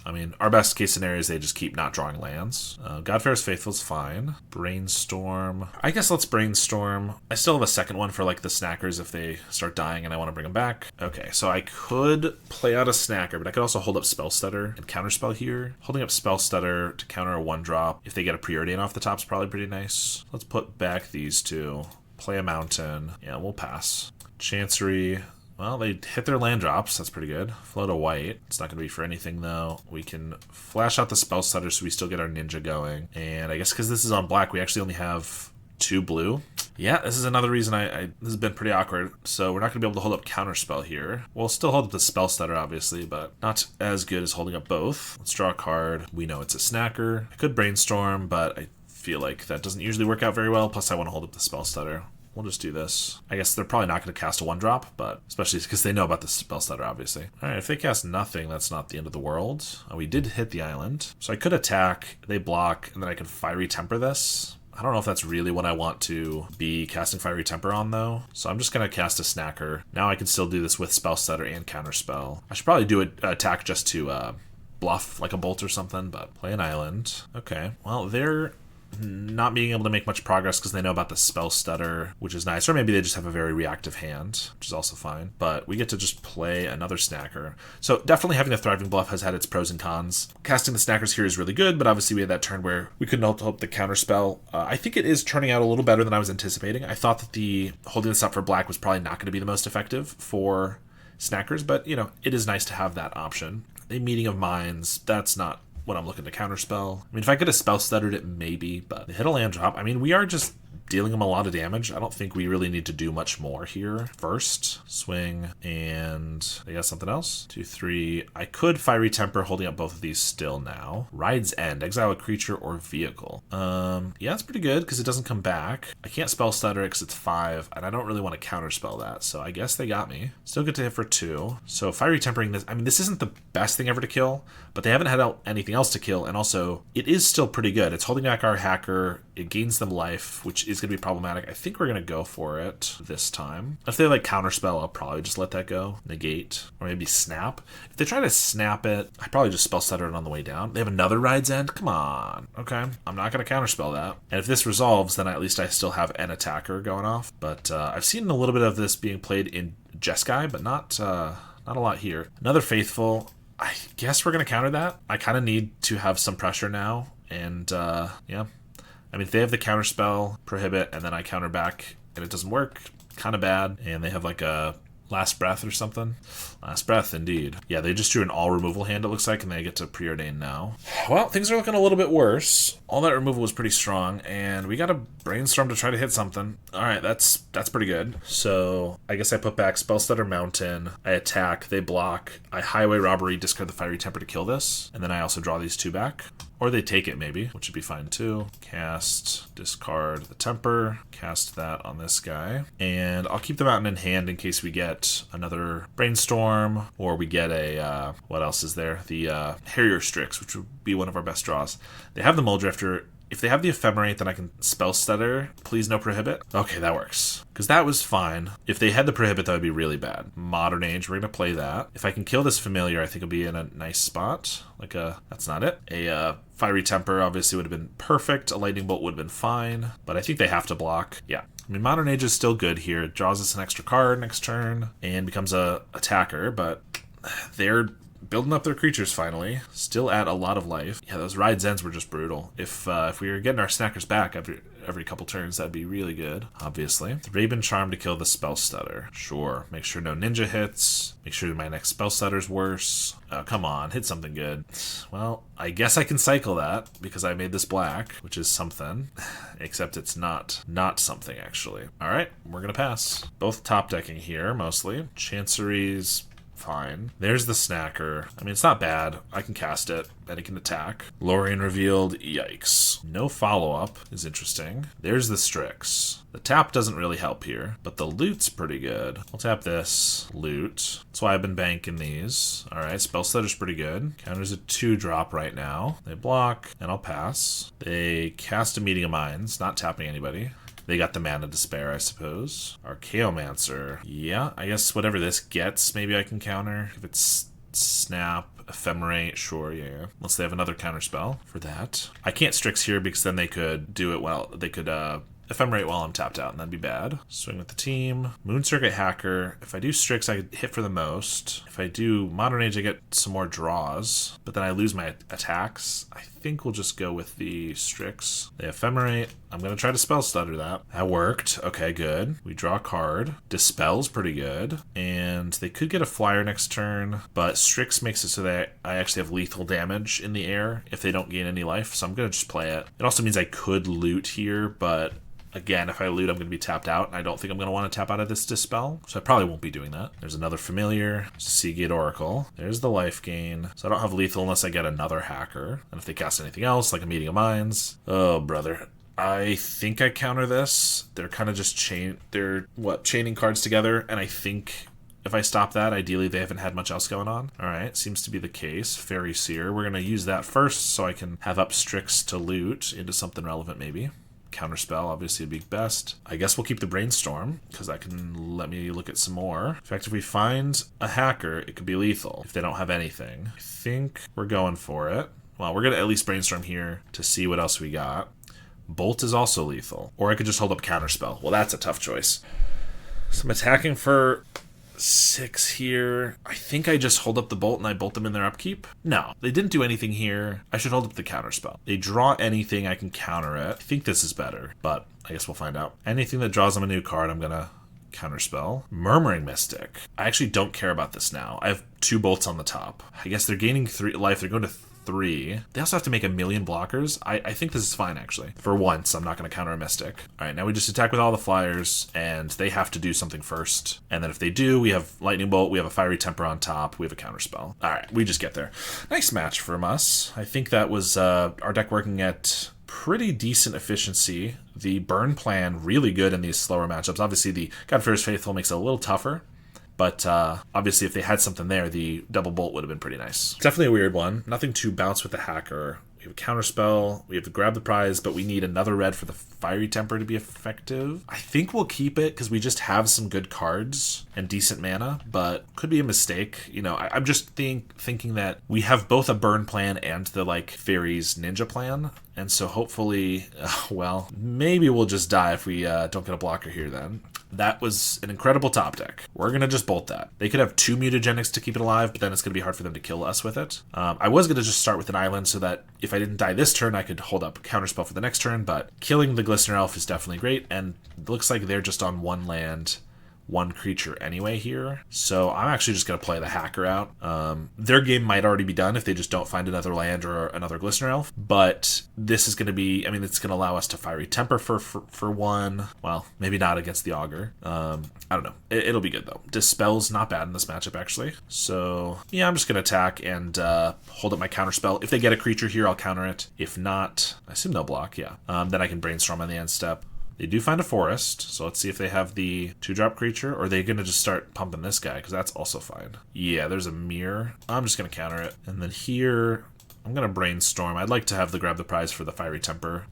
I mean, our best case scenario is they just keep not drawing lands. Godfarer's Faithful is fine. Brainstorm. I guess let's Brainstorm. I still have a second one for like the Snackers if they start dying and I want to bring them back. Okay, so I could play out a Snacker, but I could also hold up Spell Stutter and Counterspell here. Holding up Spell Stutter to counter a 1-drop. If they get a Preordain off the top is probably pretty nice. Let's put back these 2. Play a Mountain. Yeah, we'll pass. Chancery. Well, they hit their land drops. That's pretty good. Float a white. It's not going to be for anything, though. We can flash out the Spell Stutter so we still get our Ninja going. And I guess because this is on black, we actually only have 2 blue. Yeah, this is another reason this has been pretty awkward. So we're not going to be able to hold up Counterspell here. We'll still hold up the Spell Stutter, obviously, but not as good as holding up both. Let's draw a card. We know it's a Snacker. I could Brainstorm, but I feel like that doesn't usually work out very well. Plus, I want to hold up the Spell Stutter. We'll just do this. I guess they're probably not going to cast a 1-drop, but especially because they know about the Spell Stutter, obviously. All right, if they cast nothing, that's not the end of the world. We did hit the island. So I could attack, they block, and then I can Fiery Temper this. I don't know if that's really what I want to be casting Fiery Temper on, though. So I'm just going to cast a Snacker. Now I can still do this with Spell Stutter and Counterspell. I should probably do an attack just to bluff like a Bolt or something, but play an island. Okay, well, they're not being able to make much progress because they know about the Spell Stutter, which is nice. Or maybe they just have a very reactive hand, which is also fine. But we get to just play another Snacker. So definitely having a Thriving Bluff has had its pros and cons. Casting the Snackers here is really good, but obviously we had that turn where we couldn't hold the Counterspell. I think it is turning out a little better than I was anticipating. I thought that the holding this up for black was probably not going to be the most effective for Snackers, but, you know, it is nice to have that option. A Meeting of Minds, that's not what I'm looking to counterspell. I mean, if I could have Spell Stuttered it, maybe, but they hit a land drop. I mean, we are just dealing them a lot of damage. I don't think we really need to do much more here. First, swing, and they got something else. 2, 3. I could Fiery Temper, holding up both of these still now. Ride's End, exile a creature or vehicle. Yeah, it's pretty good because it doesn't come back. I can't Spell Stutter it because it's 5, and I don't really want to counterspell that, so I guess they got me. Still get to hit for 2. So Fiery Tempering this, I mean, this isn't the best thing ever to kill, but they haven't had anything else to kill, and also, it is still pretty good. It's holding back our Hacker, it gains them life, which is going to be problematic. I think we're going to go for it this time. If they like counterspell, I'll probably just let that go. Negate, or maybe snap. If they try to snap it, I probably just spell stutter it on the way down. They have another Ride's End? Come on. Okay, I'm not going to counterspell that. And if this resolves, then at least I still have an attacker going off. But I've seen a little bit of this being played in Jeskai, but not a lot here. Another Faithful. I guess we're going to counter that. I kind of need to have some pressure now. And yeah. I mean, if they have the counterspell, prohibit, and then I counter back and it doesn't work, kind of bad. And they have like a Last Breath or something. Last Breath, indeed. Yeah, they just drew an all removal hand, it looks like, and they get to preordain now. Well, things are looking a little bit worse. All that removal was pretty strong, and we got to brainstorm to try to hit something. All right, that's pretty good. So I guess I put back Spellstutter Mountain. I attack, they block. I Highway Robbery, discard the Fiery Temper to kill this, and then I also draw these two back. Or they take it, maybe, which would be fine too. Cast, discard the Temper, cast that on this guy. And I'll keep the Mountain in hand in case we get another Brainstorm, or we get a, what else is there? The Harrier Strix, which would be one of our best draws. They have the Mulldrifter. If they have the Ephemerate, then I can Spell Stutter. Please no Prohibit. Okay, that works. Because that was fine. If they had the Prohibit, that would be really bad. Modern Age, we're going to play that. If I can kill this Familiar, I think it'll be in a nice spot. Like a, that's not it. A Fiery Temper obviously would have been perfect. A Lightning Bolt would have been fine. But I think they have to block. Yeah. I mean, Modern Age is still good here. It draws us an extra card next turn and becomes a attacker, but they're building up their creatures finally. Still at a lot of life. Yeah, those Ride's Ends were just brutal. If we were getting our snackers back every couple turns, that'd be really good, obviously. The Raven Charm to kill the Spell Stutter. Sure. Make sure no Ninja hits. Make sure my next Spell Stutter's worse. Come on, hit something good. Well, I guess I can cycle that because I made this black, which is something. Except it's not something, actually. Alright, we're gonna pass. Both top decking here, mostly. Chanceries, fine. There's the Snacker. I mean, it's not bad. I can cast it, and it can attack. Lorien revealed. Yikes. No follow-up is interesting. There's the Strix. The tap doesn't really help here, but the loot's pretty good. I'll tap this. Loot. That's why I've been banking these. Alright, Spellstutter's pretty good. Counters a 2-drop right now. They block, and I'll pass. They cast a Meeting of Minds, not tapping anybody. They got the Mana to spare, I suppose. Archaeomancer. Yeah, I guess whatever this gets, maybe I can counter. If it's Snap, Ephemerate, sure, yeah. Unless they have another counter spell for that. I can't Strix here because then they could do it well. They could Ephemerate while I'm tapped out, and that'd be bad. Swing with the team. Moon Circuit Hacker. If I do Strix, I hit for the most. If I do Modern Age, I get some more draws, but then I lose my attacks. I think we'll just go with the Strix. They Ephemerate. I'm going to try to Spell Stutter that. That worked. Okay, good. We draw a card. Dispel's pretty good. And they could get a flyer next turn, but Strix makes it so that I actually have lethal damage in the air if they don't gain any life, so I'm going to just play it. It also means I could loot here, but again, if I loot, I'm going to be tapped out, and I don't think I'm going to want to tap out of this Dispel, so I probably won't be doing that. There's another Familiar, Seagate Oracle. There's the life gain. So I don't have lethal unless I get another Hacker. And if they cast anything else, like a Meeting of Minds, oh, brother. I think I counter this. They're kind of just chaining cards together, and I think if I stop that, ideally they haven't had much else going on. Alright, seems to be the case. Fairy Seer. We're going to use that first so I can have up Strix to loot into something relevant, maybe. Counterspell obviously would be best. I guess we'll keep the Brainstorm because that can let me look at some more. In fact, if we find a Hacker, it could be lethal if they don't have anything. I think we're going for it. Well, we're going to at least Brainstorm here to see what else we got. Bolt is also lethal. Or I could just hold up Counterspell. Well, that's a tough choice. So I'm attacking for 6 here. I think I just hold up the Bolt and I bolt them in their upkeep. No, they didn't do anything here. I should hold up the Counterspell. They draw anything, I can counter it. I think this is better, but I guess we'll find out. Anything that draws them a new card, I'm gonna Counterspell. Murmuring Mystic. I actually don't care about this now. I have 2 bolts on the top. I guess they're gaining 3 life. They're going to 3. They also have to make 1,000,000 blockers. I think this is fine, actually. For once, I'm not going to counter a Mystic. All right, now we just attack with all the flyers, and they have to do something first. And then if they do, we have Lightning Bolt, we have a Fiery Temper on top, we have a Counterspell. All right, we just get there. Nice match from us. I think that was our deck working at pretty decent efficiency. The burn plan, really good in these slower matchups. Obviously, the God-Fear's Faithful makes it a little tougher. But obviously, if they had something there, the double bolt would have been pretty nice. Definitely a weird one. Nothing to bounce with the Hacker. We We have a counterspell. We have to grab the prize, but we need another red for the Fiery Temper to be effective. I think we'll keep it because we just have some good cards and decent mana, but could be a mistake. You know, I'm just thinking that we have both a burn plan and the like Faeries ninja plan. And so hopefully, well, maybe we'll just die if we don't get a blocker here then. That was an incredible top deck. We're going to just bolt that. They could have 2 mutagenics to keep it alive, but then it's going to be hard for them to kill us with it. I was going to just start with an island so that if I didn't die this turn, I could hold up counterspell for the next turn, but killing the Glistener Elf is definitely great, and it looks like they're just on 1 land, 1 creature anyway here. So I'm actually just going to play the Hacker out. Their game might already be done if they just don't find another land or another Glistener Elf, but this is going to be, I mean, it's going to allow us to Fiery Temper for 1. Well, maybe not against the Augur. I don't know. It'll be good though. Dispel's not bad in this matchup actually. So yeah, I'm just going to attack and hold up my counterspell. If they get a creature here, I'll counter it. If not, I assume they'll block, yeah. Then I can Brainstorm on the end step. They do find a forest, so let's see if they have the 2-drop creature, or are they going to just start pumping this guy, because that's also fine. Yeah, there's a mirror. I'm just going to counter it. And then here, I'm going to Brainstorm. I'd like to have the grab the prize for the Fiery Temper.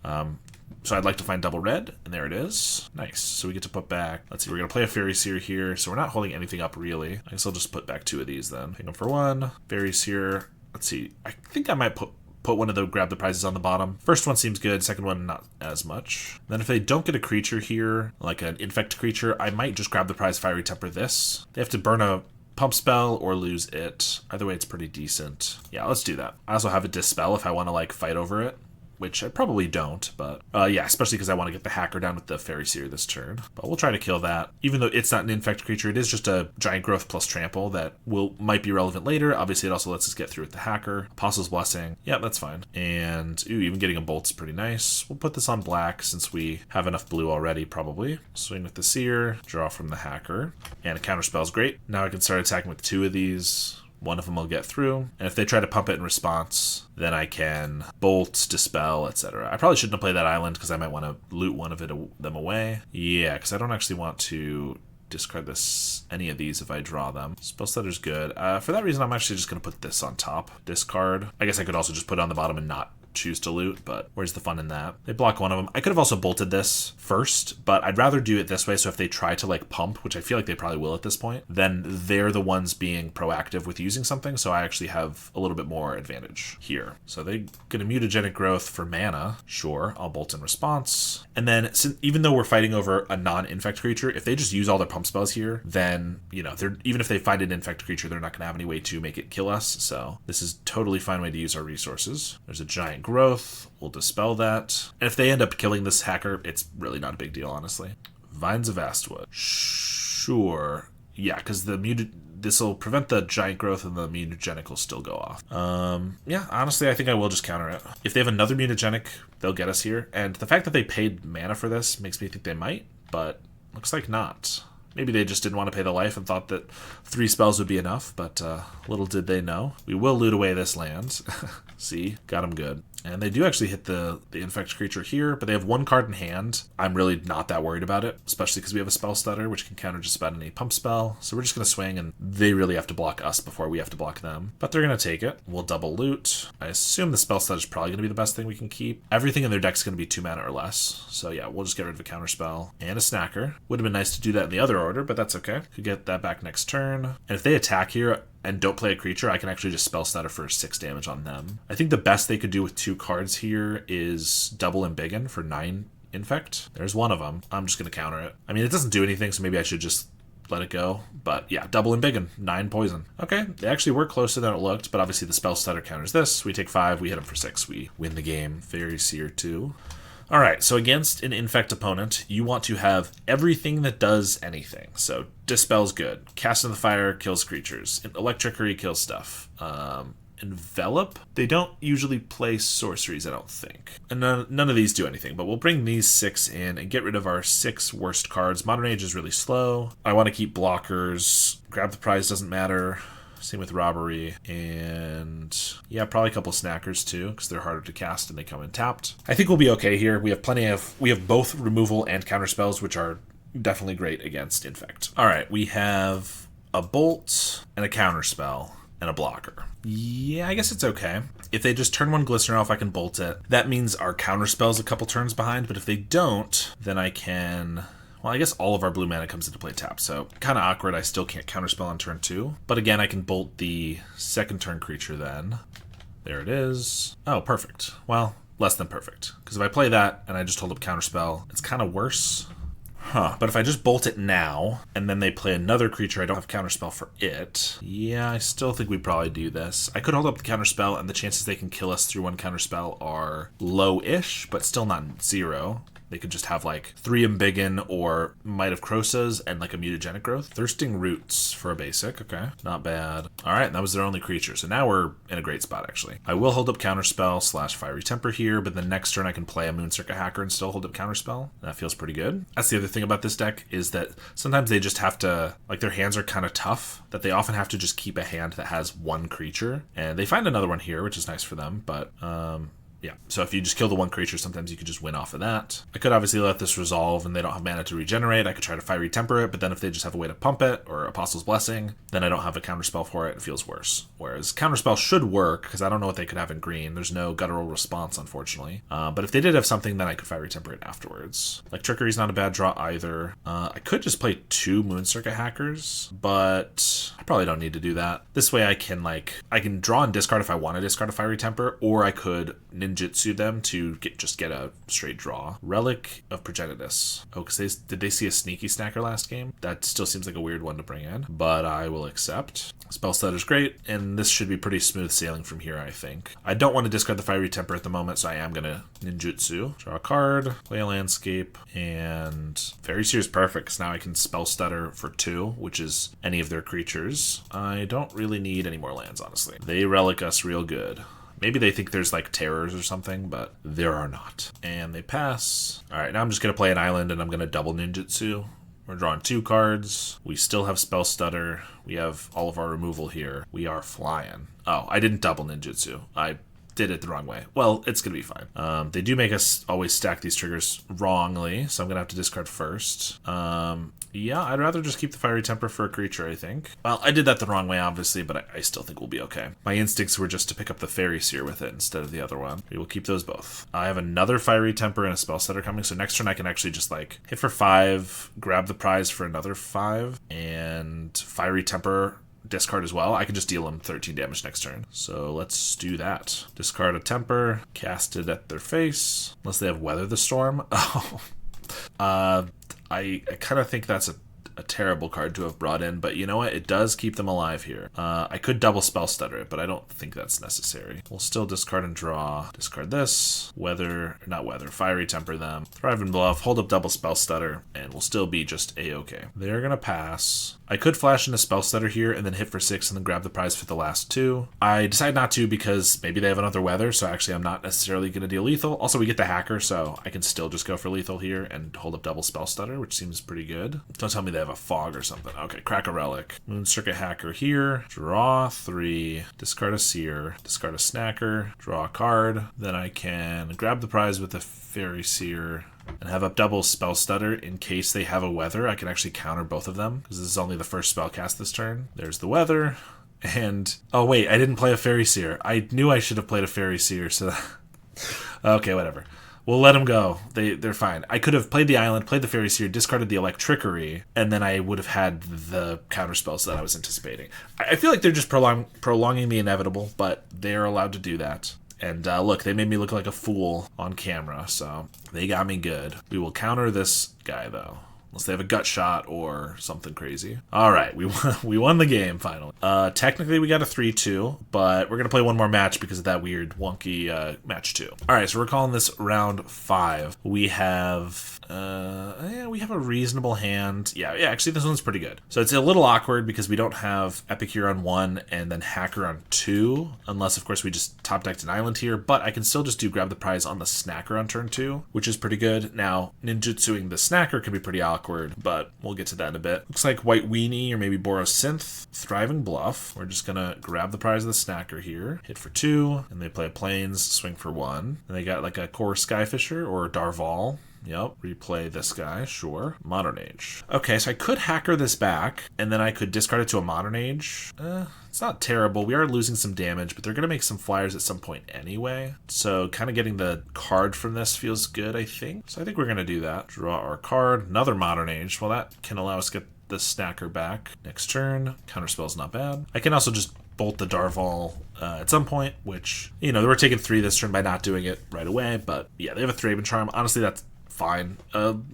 So I'd like to find double red, and there it is. Nice. So we get to put back, let's see, we're going to play a Fairy Seer here, so we're not holding anything up really. I guess I'll just put back 2 of these then. Pick them for 1, Fairy Seer. Let's see, I think I might put one of the grab the prizes on the bottom. First one seems good, second one not as much. Then if they don't get a creature here, like an infect creature, I might just grab the prize Fiery Temper this. They have to burn a pump spell or lose it. Either way, it's pretty decent. Yeah, let's do that. I also have a Dispel if I want to like fight over it, which I probably don't, but yeah, especially because I want to get the Hacker down with the Fairy Seer this turn. But we'll try to kill that. Even though it's not an infect creature, it is just a Giant Growth plus Trample that might be relevant later. Obviously, it also lets us get through with the Hacker. Apostle's Blessing. Yeah, that's fine. And ooh, even getting a Bolt's pretty nice. We'll put this on black since we have enough blue already, probably. Swing with the Seer, draw from the Hacker. And a Counterspell is great. Now I can start attacking with 2 of these. One of them will get through, and if they try to pump it in response, then I can Bolt, Dispel, etc. I probably shouldn't have played that island because I might want to loot one of them away. Yeah, because I don't actually want to discard any of these if I draw them. Spellstunner's good. For that reason, I'm actually just going to put this on top. Discard. I guess I could also just put it on the bottom and not choose to loot, but where's the fun in that? They block one of them. I could have also bolted this first, but I'd rather do it this way, so if they try to like pump, which I feel like they probably will at this point, then they're the ones being proactive with using something, so I actually have a little bit more advantage here. So they get a Mutagenic Growth for mana. Sure, I'll bolt in response. And then even though we're fighting over a non-infect creature, if they just use all their pump spells here, then, you know, even if they find an infect creature, they're not going to have any way to make it kill us, so this is totally fine way to use our resources. There's a Giant Growth. We'll dispel that. And if they end up killing this Hacker, it's really not a big deal, honestly. Vines of Vastwood. Sure. Yeah, because this will prevent the Giant Growth and the Mutagenic will still go off. Yeah, honestly, I think I will just counter it. If they have another Mutagenic, they'll get us here. And the fact that they paid mana for this makes me think they might, but looks like not. Maybe they just didn't want to pay the life and thought that 3 spells would be enough, but little did they know. We will loot away this land. See, got them good. And they do actually hit the infect creature here, but they have 1 card in hand. I'm really not that worried about it, especially because we have a Spell Stutter, which can counter just about any pump spell. So we're just going to swing, and they really have to block us before we have to block them. But they're going to take it. We'll double loot. I assume the Spell Stutter is probably going to be the best thing we can keep. Everything in their deck is going to be 2 mana or less. So yeah, we'll just get rid of a counterspell and a Snacker. Would have been nice to do that in the other order, but that's okay. Could get that back next turn. And if they attack here and don't play a creature, I can actually just Spell Stutter for 6 damage on them. I think the best they could do with 2 cards here is double Embiggen for 9 infect. There's one of them. I'm just going to counter it. I mean, it doesn't do anything, so maybe I should just let it go. But yeah, double Embiggen, 9 poison. Okay, they actually were closer than it looked, but obviously the Spell Stutter counters this. We take 5, we hit them for 6, we win the game. Fairy Seer 2. Alright, so against an infect opponent, you want to have everything that does anything. So, Dispel's good. Cast in the Fire kills creatures. Electricity kills stuff. Envelop? They don't usually play sorceries, I don't think. And none of these do anything, but we'll bring these 6 in and get rid of our 6 worst cards. Modern Age is really slow. I want to keep blockers. Grab the prize doesn't matter. Same with Robbery, and yeah, probably a couple Snackers too, because they're harder to cast and they come in tapped. I think we'll be okay here. We have both removal and counter spells, which are definitely great against Infect. All right, we have a Bolt and a counter spell. and a blocker. Yeah, I guess it's okay. If they just turn one Glistener off, I can bolt it. That means our counterspell's a couple turns behind, but if they don't, then I can... Well, I guess all of our blue mana comes into play tapped, so kind of awkward. I still can't counterspell on turn 2. But again, I can bolt the second turn creature then. There it is. Oh, perfect. Well, less than perfect. Because if I play that and I just hold up counterspell, it's kind of worse. Huh. But if I just bolt it now, and then they play another creature, I don't have counterspell for it. Yeah, I still think we'd probably do this. I could hold up the counterspell, and the chances they can kill us through one counterspell are low-ish, but still not 0. They could just have like 3 Embiggen or Might of Crosas and like a Mutagenic Growth. Thirsting Roots for a basic. Okay, not bad. All right, and that was their only creature. So now we're in a great spot, actually. I will hold up Counterspell / Fiery Temper here, but the next turn I can play a Moon-Circuit Hacker and still hold up Counterspell. That feels pretty good. That's the other thing about this deck is that sometimes they just have to, like their hands are kind of tough, that they often have to just keep a hand that has one creature. And they find another one here, which is nice for them, but yeah, so if you just kill the one creature, sometimes you could just win off of that. I could obviously let this resolve and they don't have mana to regenerate. I could try to Fiery Temper it, but then if they just have a way to pump it, or Apostle's Blessing, then I don't have a counterspell for it. It feels worse. Whereas counterspell should work, because I don't know what they could have in green. There's no Guttural Response, unfortunately. But if they did have something, then I could Fiery Temper it afterwards. Like Trickery's not a bad draw either. I could just play 2 Moon-Circuit Hackers, but I probably don't need to do that. This way I can draw and discard if I want to discard a Fiery Temper, or I could ninjutsu them to just get a straight draw. Relic of Progenitus. Oh, because did they see a sneaky snacker last game? That still seems like a weird one to bring in, but I will accept. Spellstunner's great, and this should be pretty smooth sailing from here, I think. I don't want to discard the Fiery Temper at the moment, so I am going to ninjutsu. Draw a card, play a landscape, and Fairy Seer is perfect, because now I can spell stutter for 2, which is any of their creatures. I don't really need any more lands, honestly. They relic us real good. Maybe they think there's like terrors or something, but there are not. And they pass. All right, now I'm just going to play an island and I'm going to double ninjutsu. We're drawing 2 cards. We still have Spell Stutter. We have all of our removal here. We are flying. Oh, I didn't double ninjutsu. I did it the wrong way. Well, it's going to be fine. They do make us always stack these triggers wrongly, so I'm going to have to discard first. Yeah, I'd rather just keep the Fiery Temper for a creature, I think. Well, I did that the wrong way, obviously, but I still think we'll be okay. My instincts were just to pick up the Fairy Seer with it instead of the other one. We will keep those both. I have another Fiery Temper and a Spell Setter coming, so next turn I can actually just like hit for 5, grab the prize for another 5, and Fiery Temper discard as well. I can just deal them 13 damage next turn. So let's do that. Discard a Temper, cast it at their face, unless they have Weather the Storm. Oh. I kind of think that's a terrible card to have brought in, but you know what? It does keep them alive here. I could double Spell Stutter it, but I don't think that's necessary. We'll still discard and draw. Discard this. Fiery Temper them. Thrive and Bluff. Hold up double Spell Stutter, and we'll still be just A-okay. They're going to pass. I could flash in a Spell Stutter here and then hit for 6 and then grab the prize for the last 2. I decide not to because maybe they have another Weather, so actually I'm not necessarily going to deal lethal. Also, we get the Hacker, so I can still just go for lethal here and hold up double Spell Stutter, which seems pretty good. Don't tell me they have a Fog or something. Okay, crack a Relic. Moon-Circuit Hacker here. Draw 3. Discard a Seer. Discard a Snacker. Draw a card. Then I can grab the prize with the Fairy Seer and have up double Spell Stutter in case they have a Weather. I can actually counter both of them because this is only the first spell cast this turn. There's the Weather. And oh wait, I didn't play a Fairy Seer. I knew I should have played a Fairy Seer, so okay, whatever. We'll let them go. They're fine. I could have played the island, played the Fairy Seer, discarded the Electrickery, and then I would have had the counter spells that I was anticipating. I feel like they're just prolonging the inevitable, but they're allowed to do that. And look, they made me look like a fool on camera, so they got me good. We will counter this guy, though. Unless they have a gut shot or something crazy. All right, we won the game, finally. Technically, we got a 3-2, but we're going to play one more match because of that weird, wonky match 2. All right, so we're calling this round 5. We have a reasonable hand. Yeah, actually, this one's pretty good. So it's a little awkward because we don't have Epicure on 1 and then Hacker on 2, unless, of course, we just top decked an island here, but I can still just do grab the prize on the Snacker on turn 2, which is pretty good. Now, ninjutsuing the Snacker can be pretty awkward, but we'll get to that in a bit. Looks like White Weenie or maybe Boros Synth. Thriving Bluff. We're just gonna grab the prize of the Snacker here. Hit for 2, and they play Plains, swing for 1. And they got like a Core Skyfisher or Darval. Yep, replay this guy, sure. Modern Age. Okay, so I could hacker this back, and then I could discard it to a Modern Age. It's not terrible. We are losing some damage, but they're going to make some flyers at some point anyway. So kind of getting the card from this feels good, I think. So I think we're going to do that. Draw our card. Another Modern Age. Well, that can allow us to get the Snacker back. Next turn. Counterspell's not bad. I can also just bolt the Darval at some point, which, you know, they were taking 3 this turn by not doing it right away. But yeah, they have a Thraben Charm. Honestly, that's fine.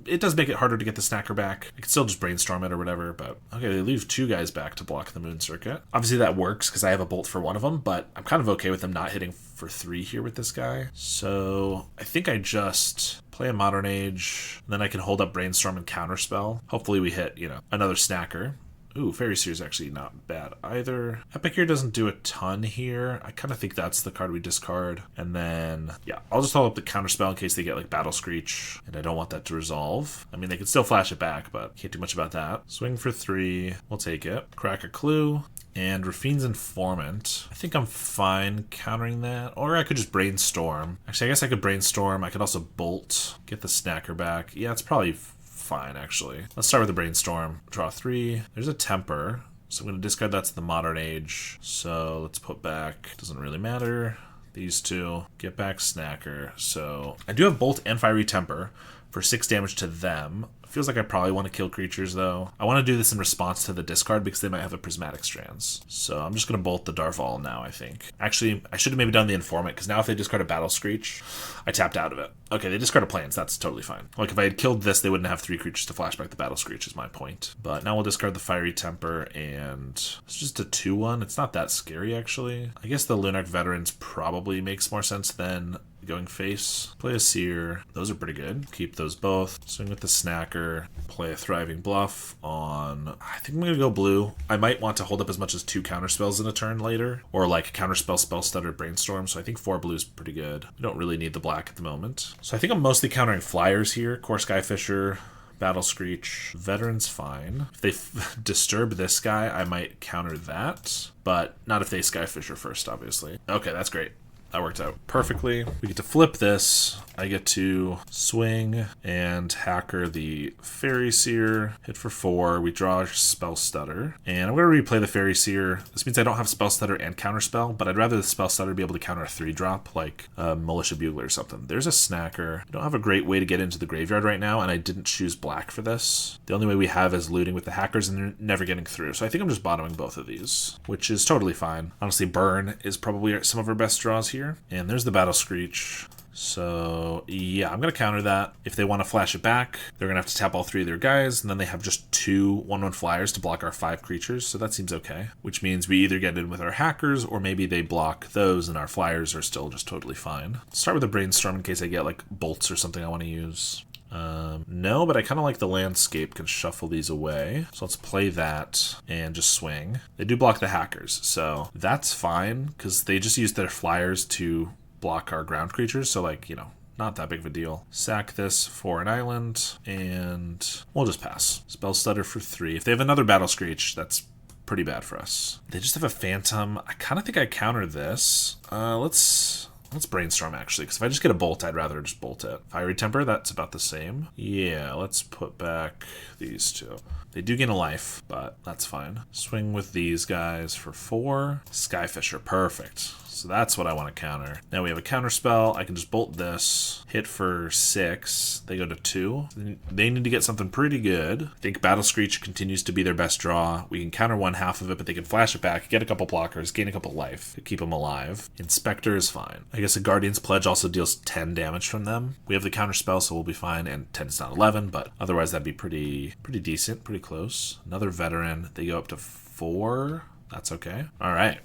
It does make it harder to get the Snacker back. I could still just brainstorm it or whatever, but okay, they leave 2 guys back to block the Moon Circuit. Obviously that works because I have a bolt for one of them, but I'm kind of okay with them not hitting for 3 here with this guy. So I think I just play a Modern Age, then I can hold up Brainstorm and Counterspell. Hopefully we hit, you know, another Snacker. Ooh, Faeries here is actually not bad either. Epic here doesn't do a ton here. I kind of think that's the card we discard. And then, yeah, I'll just hold up the Counterspell in case they get, like, Battle Screech. And I don't want that to resolve. I mean, they can still flash it back, but can't do much about that. Swing for 3. We'll take it. Crack a Clue. And Rafine's Informant. I think I'm fine countering that. Or I could just Brainstorm. Actually, I guess I could Brainstorm. I could also Bolt. Get the Snacker back. Yeah, it's probably fine, actually. Let's start with the Brainstorm. Draw 3. There's a Temper, so I'm going to discard that to the Modern Age. So let's put back, doesn't really matter, these 2. Get back Snacker. So I do have Bolt and Fiery Temper for 6 damage to them. Feels like I probably want to kill creatures, though. I want to do this in response to the discard because they might have a Prismatic Strands. So I'm just going to bolt the Darval now, I think. Actually, I should have maybe done the Informant, because now if they discard a Battle Screech, I tapped out of it. Okay, they discard a Plains. That's totally fine. Like, if I had killed this, they wouldn't have 3 creatures to flashback the Battle Screech, is my point. But now we'll discard the Fiery Temper, and it's just a 2-1. It's not that scary, actually. I guess the Lunarch Veterans probably makes more sense than going face. Play a Seer. Those are pretty good. Keep those both. Swing with the Snacker. Play a Thriving Bluff on... I think I'm going to go blue. I might want to hold up as much as 2 counterspells in a turn later. Or like Counterspell, Spell Stutter, Brainstorm. So I think 4 blue is pretty good. We don't really need the black at the moment. So I think I'm mostly countering flyers here. Core Skyfisher, Battle Screech. Veteran's fine. If they disturb this guy, I might counter that. But not if they Skyfisher first, obviously. Okay, that's great. That worked out perfectly. We get to flip this. I get to swing and hacker the Fairy Seer. Hit for 4. We draw Spell Stutter. And I'm going to replay the Fairy Seer. This means I don't have Spell Stutter and Counterspell, but I'd rather the Spell Stutter be able to counter a 3-drop, like Militia Bugler or something. There's a Snacker. I don't have a great way to get into the graveyard right now, and I didn't choose black for this. The only way we have is looting with the hackers, and they're never getting through. So I think I'm just bottoming both of these, which is totally fine. Honestly, Burn is probably some of our best draws here. And there's the Battle Screech. So, yeah, I'm going to counter that. If they want to flash it back, they're going to have to tap all 3 of their guys, and then they have just 2 1/1 flyers to block our 5 creatures, so that seems okay. Which means we either get in with our hackers, or maybe they block those, and our flyers are still just totally fine. Let's start with a Brainstorm in case I get, like, bolts or something I want to use. No, but I kind of like the landscape, can shuffle these away. So let's play that and just swing. They do block the hackers, so that's fine, because they just use their flyers to block our ground creatures, so, like, you know, not that big of a deal. Sack this for an island, and we'll just pass. Spell Stutter for 3. If they have another Battle Screech, that's pretty bad for us. They just have a Phantom. I kind of think I counter this. Let's Brainstorm, actually, because if I just get a Bolt, I'd rather just Bolt it. Fiery Temper, that's about the same. Yeah, let's put back these 2. They do gain a life, but that's fine. Swing with these guys for 4. Skyfisher, perfect. So that's what I want to counter. Now we have a counter spell. I can just bolt this, hit for 6. They go to 2. They need to get something pretty good. I think Battle Screech continues to be their best draw. We can counter 1/2 of it, but they can flash it back, get a couple blockers, gain a couple life to keep them alive. Inspector is fine. I guess a Guardian's Pledge also deals 10 damage from them. We have the counter spell, so we'll be fine, and 10 is not 11, but otherwise that'd be pretty decent, pretty close. Another Veteran. They go up to 4. That's okay. All right.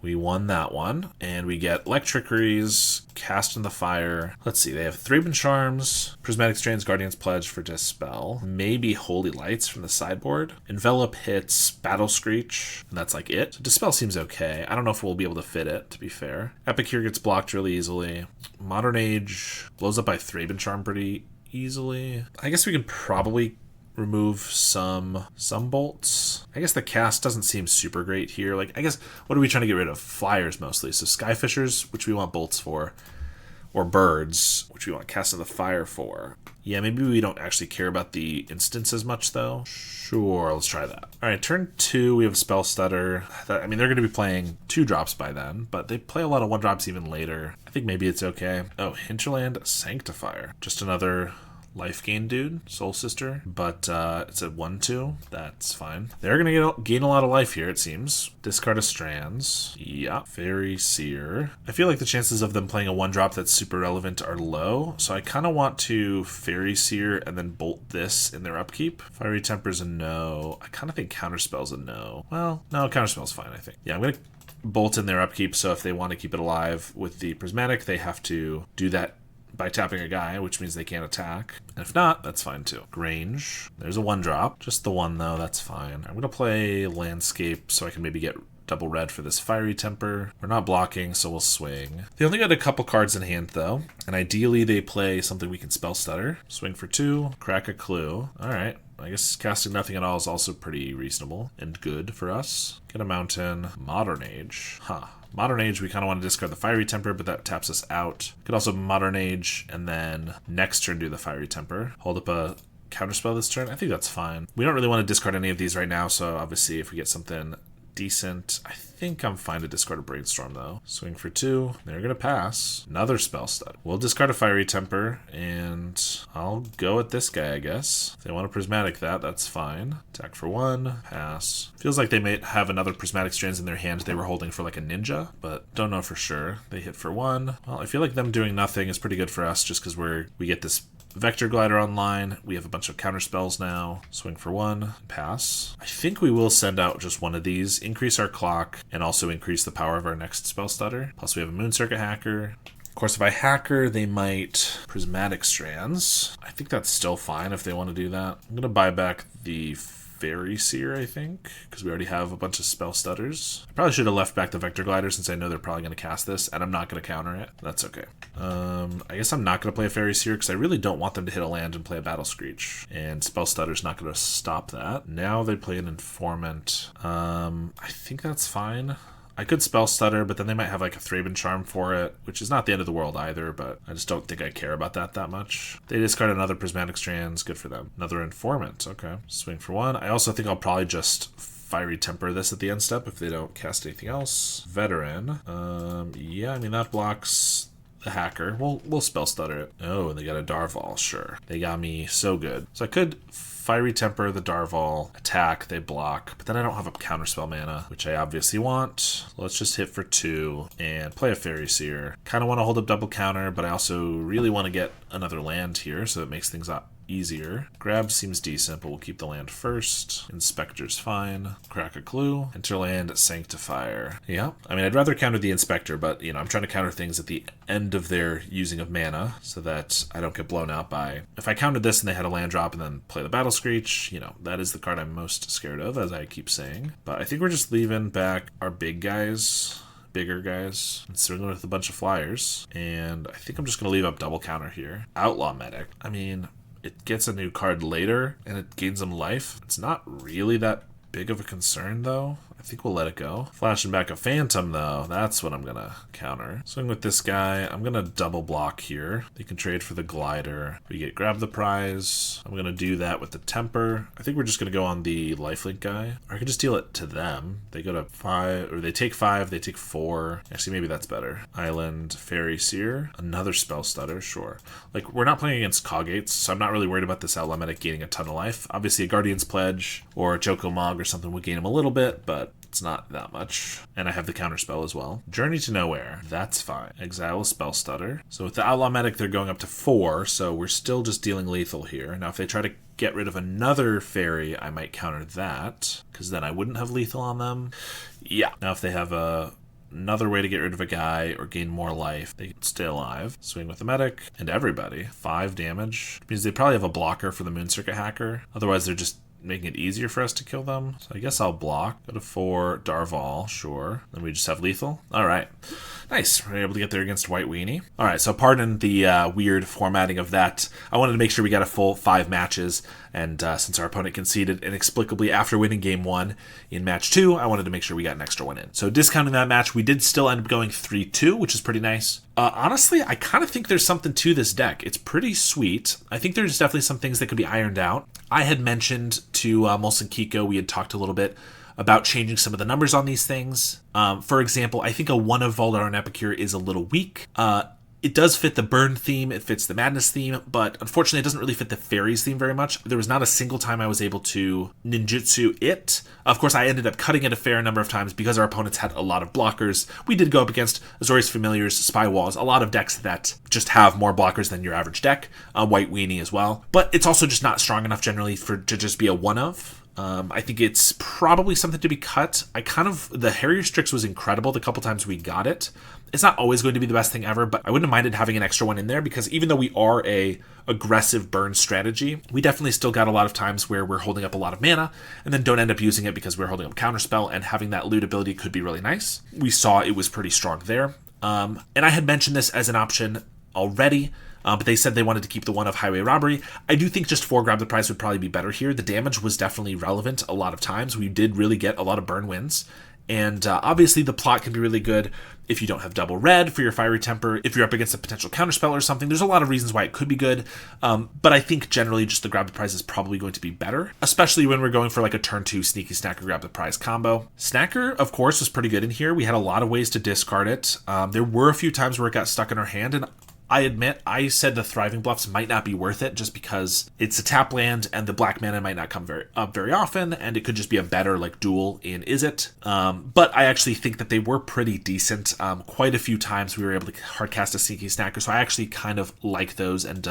We won that one, and we get Electrickeries, Cast in the Fire. Let's see, they have Thraben Charms, Prismatic Strands, Guardian's Pledge for Dispel, maybe Holy Lights from the sideboard. Envelop hits Battle Screech, and that's like it. So Dispel seems okay. I don't know if we'll be able to fit it, to be fair. Epic here gets blocked really easily. Modern Age blows up by Thraben Charm pretty easily. I guess we can probably remove some bolts. I guess the cast doesn't seem super great here. Like, I guess, what are we trying to get rid of? Flyers mostly. So Skyfishers, which we want bolts for. or birds, which we want Cast of the Fire for. Yeah, maybe we don't actually care about the instance as much, though. Sure, let's try that. All right, turn 2, we have Spell Stutter. I mean, they're going to be playing 2 drops by then, but they play a lot of 1 drops even later. I think maybe it's okay. Oh, Hinterland Sanctifier. Just another life gain dude, Soul Sister, but it's at 1/2. That's fine. They're gonna gain a lot of life here, it seems. Discard a Strands. Yeah. Fairy Seer. I feel like the chances of them playing a 1-drop that's super relevant are low, so I kind of want to Fairy Seer and then bolt this in their upkeep. Fiery Temper's a no. I kind of think Counterspell's a no. Well, no, Counterspell's fine, I think. Yeah, I'm gonna bolt in their upkeep, so if they want to keep it alive with the Prismatic, they have to do that by tapping a guy, which means they can't attack. And if not, that's fine too. Grange. There's a 1-drop. Just the 1 though, that's fine. I'm gonna play Landscape so I can maybe get double red for this Fiery Temper. We're not blocking, so we'll swing. They only got a couple cards in hand though, and ideally they play something we can Spell Stutter. Swing for 2, crack a Clue. Alright. I guess casting nothing at all is also pretty reasonable and good for us. Get a Mountain. Modern Age. Huh. Modern Age, we kind of want to discard the Fiery Temper, but that taps us out. Could also Modern Age, and then next turn do the Fiery Temper. Hold up a Counterspell this turn. I think that's fine. We don't really want to discard any of these right now, so obviously if we get something decent, I think I'm fine to discard a Brainstorm though. Swing for 2. They're gonna pass. Another Spell Stud. We'll discard a Fiery Temper, and I'll go at this guy, I guess. If they want to Prismatic that, that's fine. Attack for 1. Pass. Feels like they may have another Prismatic Strands in their hand they were holding for like a ninja, but don't know for sure. They hit for 1. Well, I feel like them doing nothing is pretty good for us just because we get this Vector Glider online. We have a bunch of counter spells now. Swing for 1. Pass. I think we will send out just one of these. Increase our clock and also increase the power of our next Spell Stutter. Plus we have a Moon Circuit Hacker. Of course, if I Hacker, they might Prismatic Strands. I think that's still fine if they want to do that. I'm going to buy back the Fairy Seer, I think, because we already have a bunch of Spell Stutters. I probably should have left back the Vector Glider since I know they're probably going to cast this, and I'm not going to counter it. That's okay. I guess I'm not going to play a Fairy Seer because I really don't want them to hit a land and play a Battle Screech, and Spell Stutter's not going to stop that. Now they play an Informant. I think that's fine. I could Spell Stutter, but then they might have like a Thraben Charm for it, which is not the end of the world either, but I just don't think I care about that much. They discard another Prismatic Strands, good for them. Another Informant, okay. Swing for 1. I also think I'll probably just Fiery Temper this at the end step if they don't cast anything else. Veteran. Yeah, I mean that blocks the Hacker. We'll Spell Stutter it. Oh, and they got a Darval, sure. They got me so good. So I could Fiery Temper the Darval, attack, they block, but then I don't have a Counterspell mana, which I obviously want. Let's just hit for 2 and play a Fairy Seer. Kind of want to hold up double counter, but I also really want to get another land here, so it makes things easier. Grab seems decent, but we'll keep the land first. Inspector's fine. Crack a Clue. Hinterland Sanctifier. Yeah, I mean, I'd rather counter the Inspector, but, you know, I'm trying to counter things at the end of their using of mana so that I don't get blown out by... If I countered this and they had a land drop and then play the Battle Screech, you know, that is the card I'm most scared of, as I keep saying. But I think we're just leaving back our bigger guys, and swinging with a bunch of flyers. And I think I'm just going to leave up double counter here. Outlaw Medic. I mean... It gets a new card later, and it gains them life. It's not really that big of a concern, though. I think we'll let it go. Flashing back a Phantom, though. That's what I'm going to counter. Swing with this guy. I'm going to double block here. They can trade for the Glider. We get Grab the Prize. I'm going to do that with the Temper. I think we're just going to go on the Lifelink guy. Or I could just deal it to them. They go to 5, or they take 5, they take 4. Actually, maybe that's better. Island, Fairy Seer. Another Spell Stutter, sure. Like, we're not playing against Coggates, so I'm not really worried about this Outlaw Medic gaining a ton of life. Obviously, a Guardian's Pledge or a Joko Mog or something would gain him a little bit, but it's not that much. And I have the Counterspell as well. Journey to Nowhere. That's fine. Exile a Spell Stutter. So with the Outlaw Medic, they're going up to 4, so we're still just dealing lethal here. Now, if they try to get rid of another fairy, I might counter that, because then I wouldn't have lethal on them. Yeah. Now, if they have another way to get rid of a guy or gain more life, they can stay alive. Swing with the Medic and everybody. 5 damage. It means they probably have a blocker for the Moon Circuit Hacker. Otherwise, they're just making it easier for us to kill them. So I guess I'll block. Go to 4, Darval, sure. Then we just have lethal. All right. Nice. We're able to get there against White Weenie. All right, so pardon the weird formatting of that. I wanted to make sure we got a full 5 matches. And since our opponent conceded inexplicably after winning game 1 in match 2, I wanted to make sure we got an extra one in. So discounting that match, we did still end up going 3-2, which is pretty nice. Honestly, I kind of think there's something to this deck. It's pretty sweet. I think there's definitely some things that could be ironed out. I had mentioned to Molson Kiko, we had talked a little bit about changing some of the numbers on these things. For example, I think a 1 of Voldar and Epicure is a little weak. It does fit the burn theme, it fits the madness theme, but unfortunately it doesn't really fit the Faeries theme very much. There was not a single time I was able to ninjutsu it. Of course, I ended up cutting it a fair number of times because our opponents had a lot of blockers. We did go up against Azorius Familiars, Spy Walls, a lot of decks that just have more blockers than your average deck, White Weenie as well. But it's also just not strong enough generally to just be a 1 of. I think it's probably something to be cut. The Harrier Strix was incredible the couple times we got it. It's not always going to be the best thing ever, but I wouldn't have minded having an extra one in there because even though we are a aggressive burn strategy, we definitely still got a lot of times where we're holding up a lot of mana and then don't end up using it because we're holding up Counterspell, and having that loot ability could be really nice. We saw it was pretty strong there. And I had mentioned this as an option already, but they said they wanted to keep the 1 of Highway Robbery. I do think just 4 Grab the Prize would probably be better here. The damage was definitely relevant a lot of times. We did really get a lot of burn wins. And obviously the plot can be really good if you don't have double red for your Fiery Temper, if you're up against a potential counterspell or something. There's a lot of reasons why it could be good, but I think generally just the Grab the Prize is probably going to be better, especially when we're going for like a turn 2 Sneaky Snacker Grab the Prize combo. Snacker, of course, was pretty good in here. We had a lot of ways to discard it. There were a few times where it got stuck in our hand, and I admit, I said the Thriving Bluffs might not be worth it just because it's a tap land and the black mana might not come up very often, and it could just be a better like duel in Izzet. But I actually think that they were pretty decent. Quite a few times we were able to hardcast a Sneaky Snacker, so I actually kind of like those and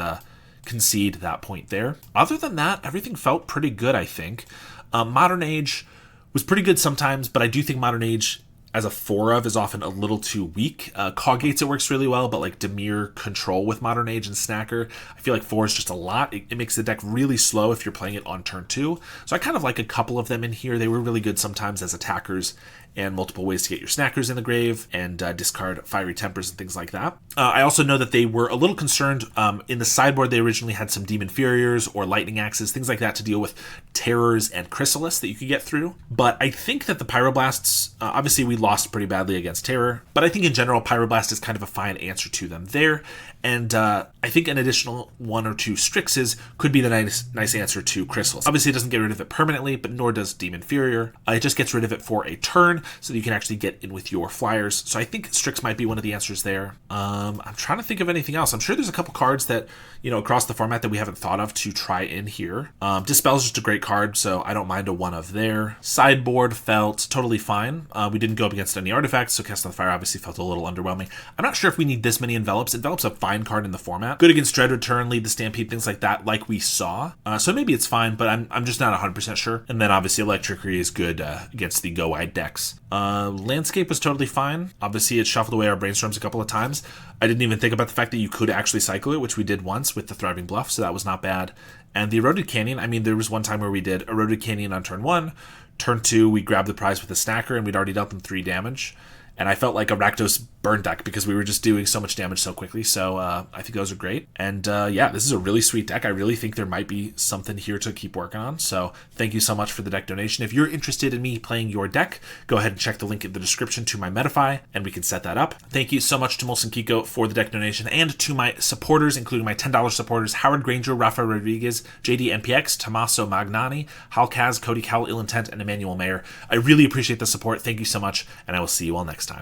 concede that point there. Other than that, everything felt pretty good, I think. Modern Age was pretty good sometimes, but I do think Modern Age as a 4 of is often a little too weak. Coggates it works really well, but like Dimir control with Modern Age and Snacker, I feel like 4 is just a lot. It makes the deck really slow if you're playing it on turn 2. So I kind of like a couple of them in here. They were really good sometimes as attackers and multiple ways to get your Snackers in the grave and discard Fiery Tempers and things like that. I also know that they were a little concerned in the sideboard. They originally had some Demon Furiers or Lightning Axes, things like that to deal with Terrors and Chrysalis that you could get through. But I think that the Pyroblasts, obviously we lost pretty badly against Terror, but I think in general Pyroblast is kind of a fine answer to them there. And I think an additional 1 or 2 Strixes could be the nice answer to Chrysalis. Obviously it doesn't get rid of it permanently, but nor does Demon Furier. It just gets rid of it for a turn so that you can actually get in with your flyers. So I think Strix might be one of the answers there. I'm trying to think of anything else. I'm sure there's a couple cards that, across the format that we haven't thought of to try in here. Dispel is just a great card, so I don't mind a 1 of there. Sideboard felt totally fine. We didn't go up against any artifacts, so Cast on the Fire obviously felt a little underwhelming. I'm not sure if we need this many envelops. Envelops a fine card in the format. Good against Dread Return, Lead the Stampede, things like that, like we saw. So maybe it's fine, but I'm just not 100% sure. And then obviously Electricity is good against the Go Wide decks. Landscape was totally fine. Obviously it shuffled away our Brainstorms a couple of times. I didn't even think about the fact that you could actually cycle it, which we did once with the Thriving Bluff, so that was not bad. And the Eroded Canyon, there was one time where we did Eroded Canyon on turn 1. Turn 2, we grabbed the prize with a Snacker, and we'd already dealt them 3 damage. And I felt like a Rakdos burn deck because we were just doing so much damage so quickly. So I think those are great. And yeah, this is a really sweet deck. I really think there might be something here to keep working on. So thank you so much for the deck donation. If you're interested in me playing your deck, go ahead and check the link in the description to my Metafy, and we can set that up. Thank you so much to Molson Kiko for the deck donation, and to my supporters, including my $10 supporters, Howard Granger, Rafa Rodriguez, JD MPX, Tommaso Magnani, Halkaz, Cody Cowell, Ill Intent, and Emmanuel Mayer. I really appreciate the support. Thank you so much, and I will see you all next time.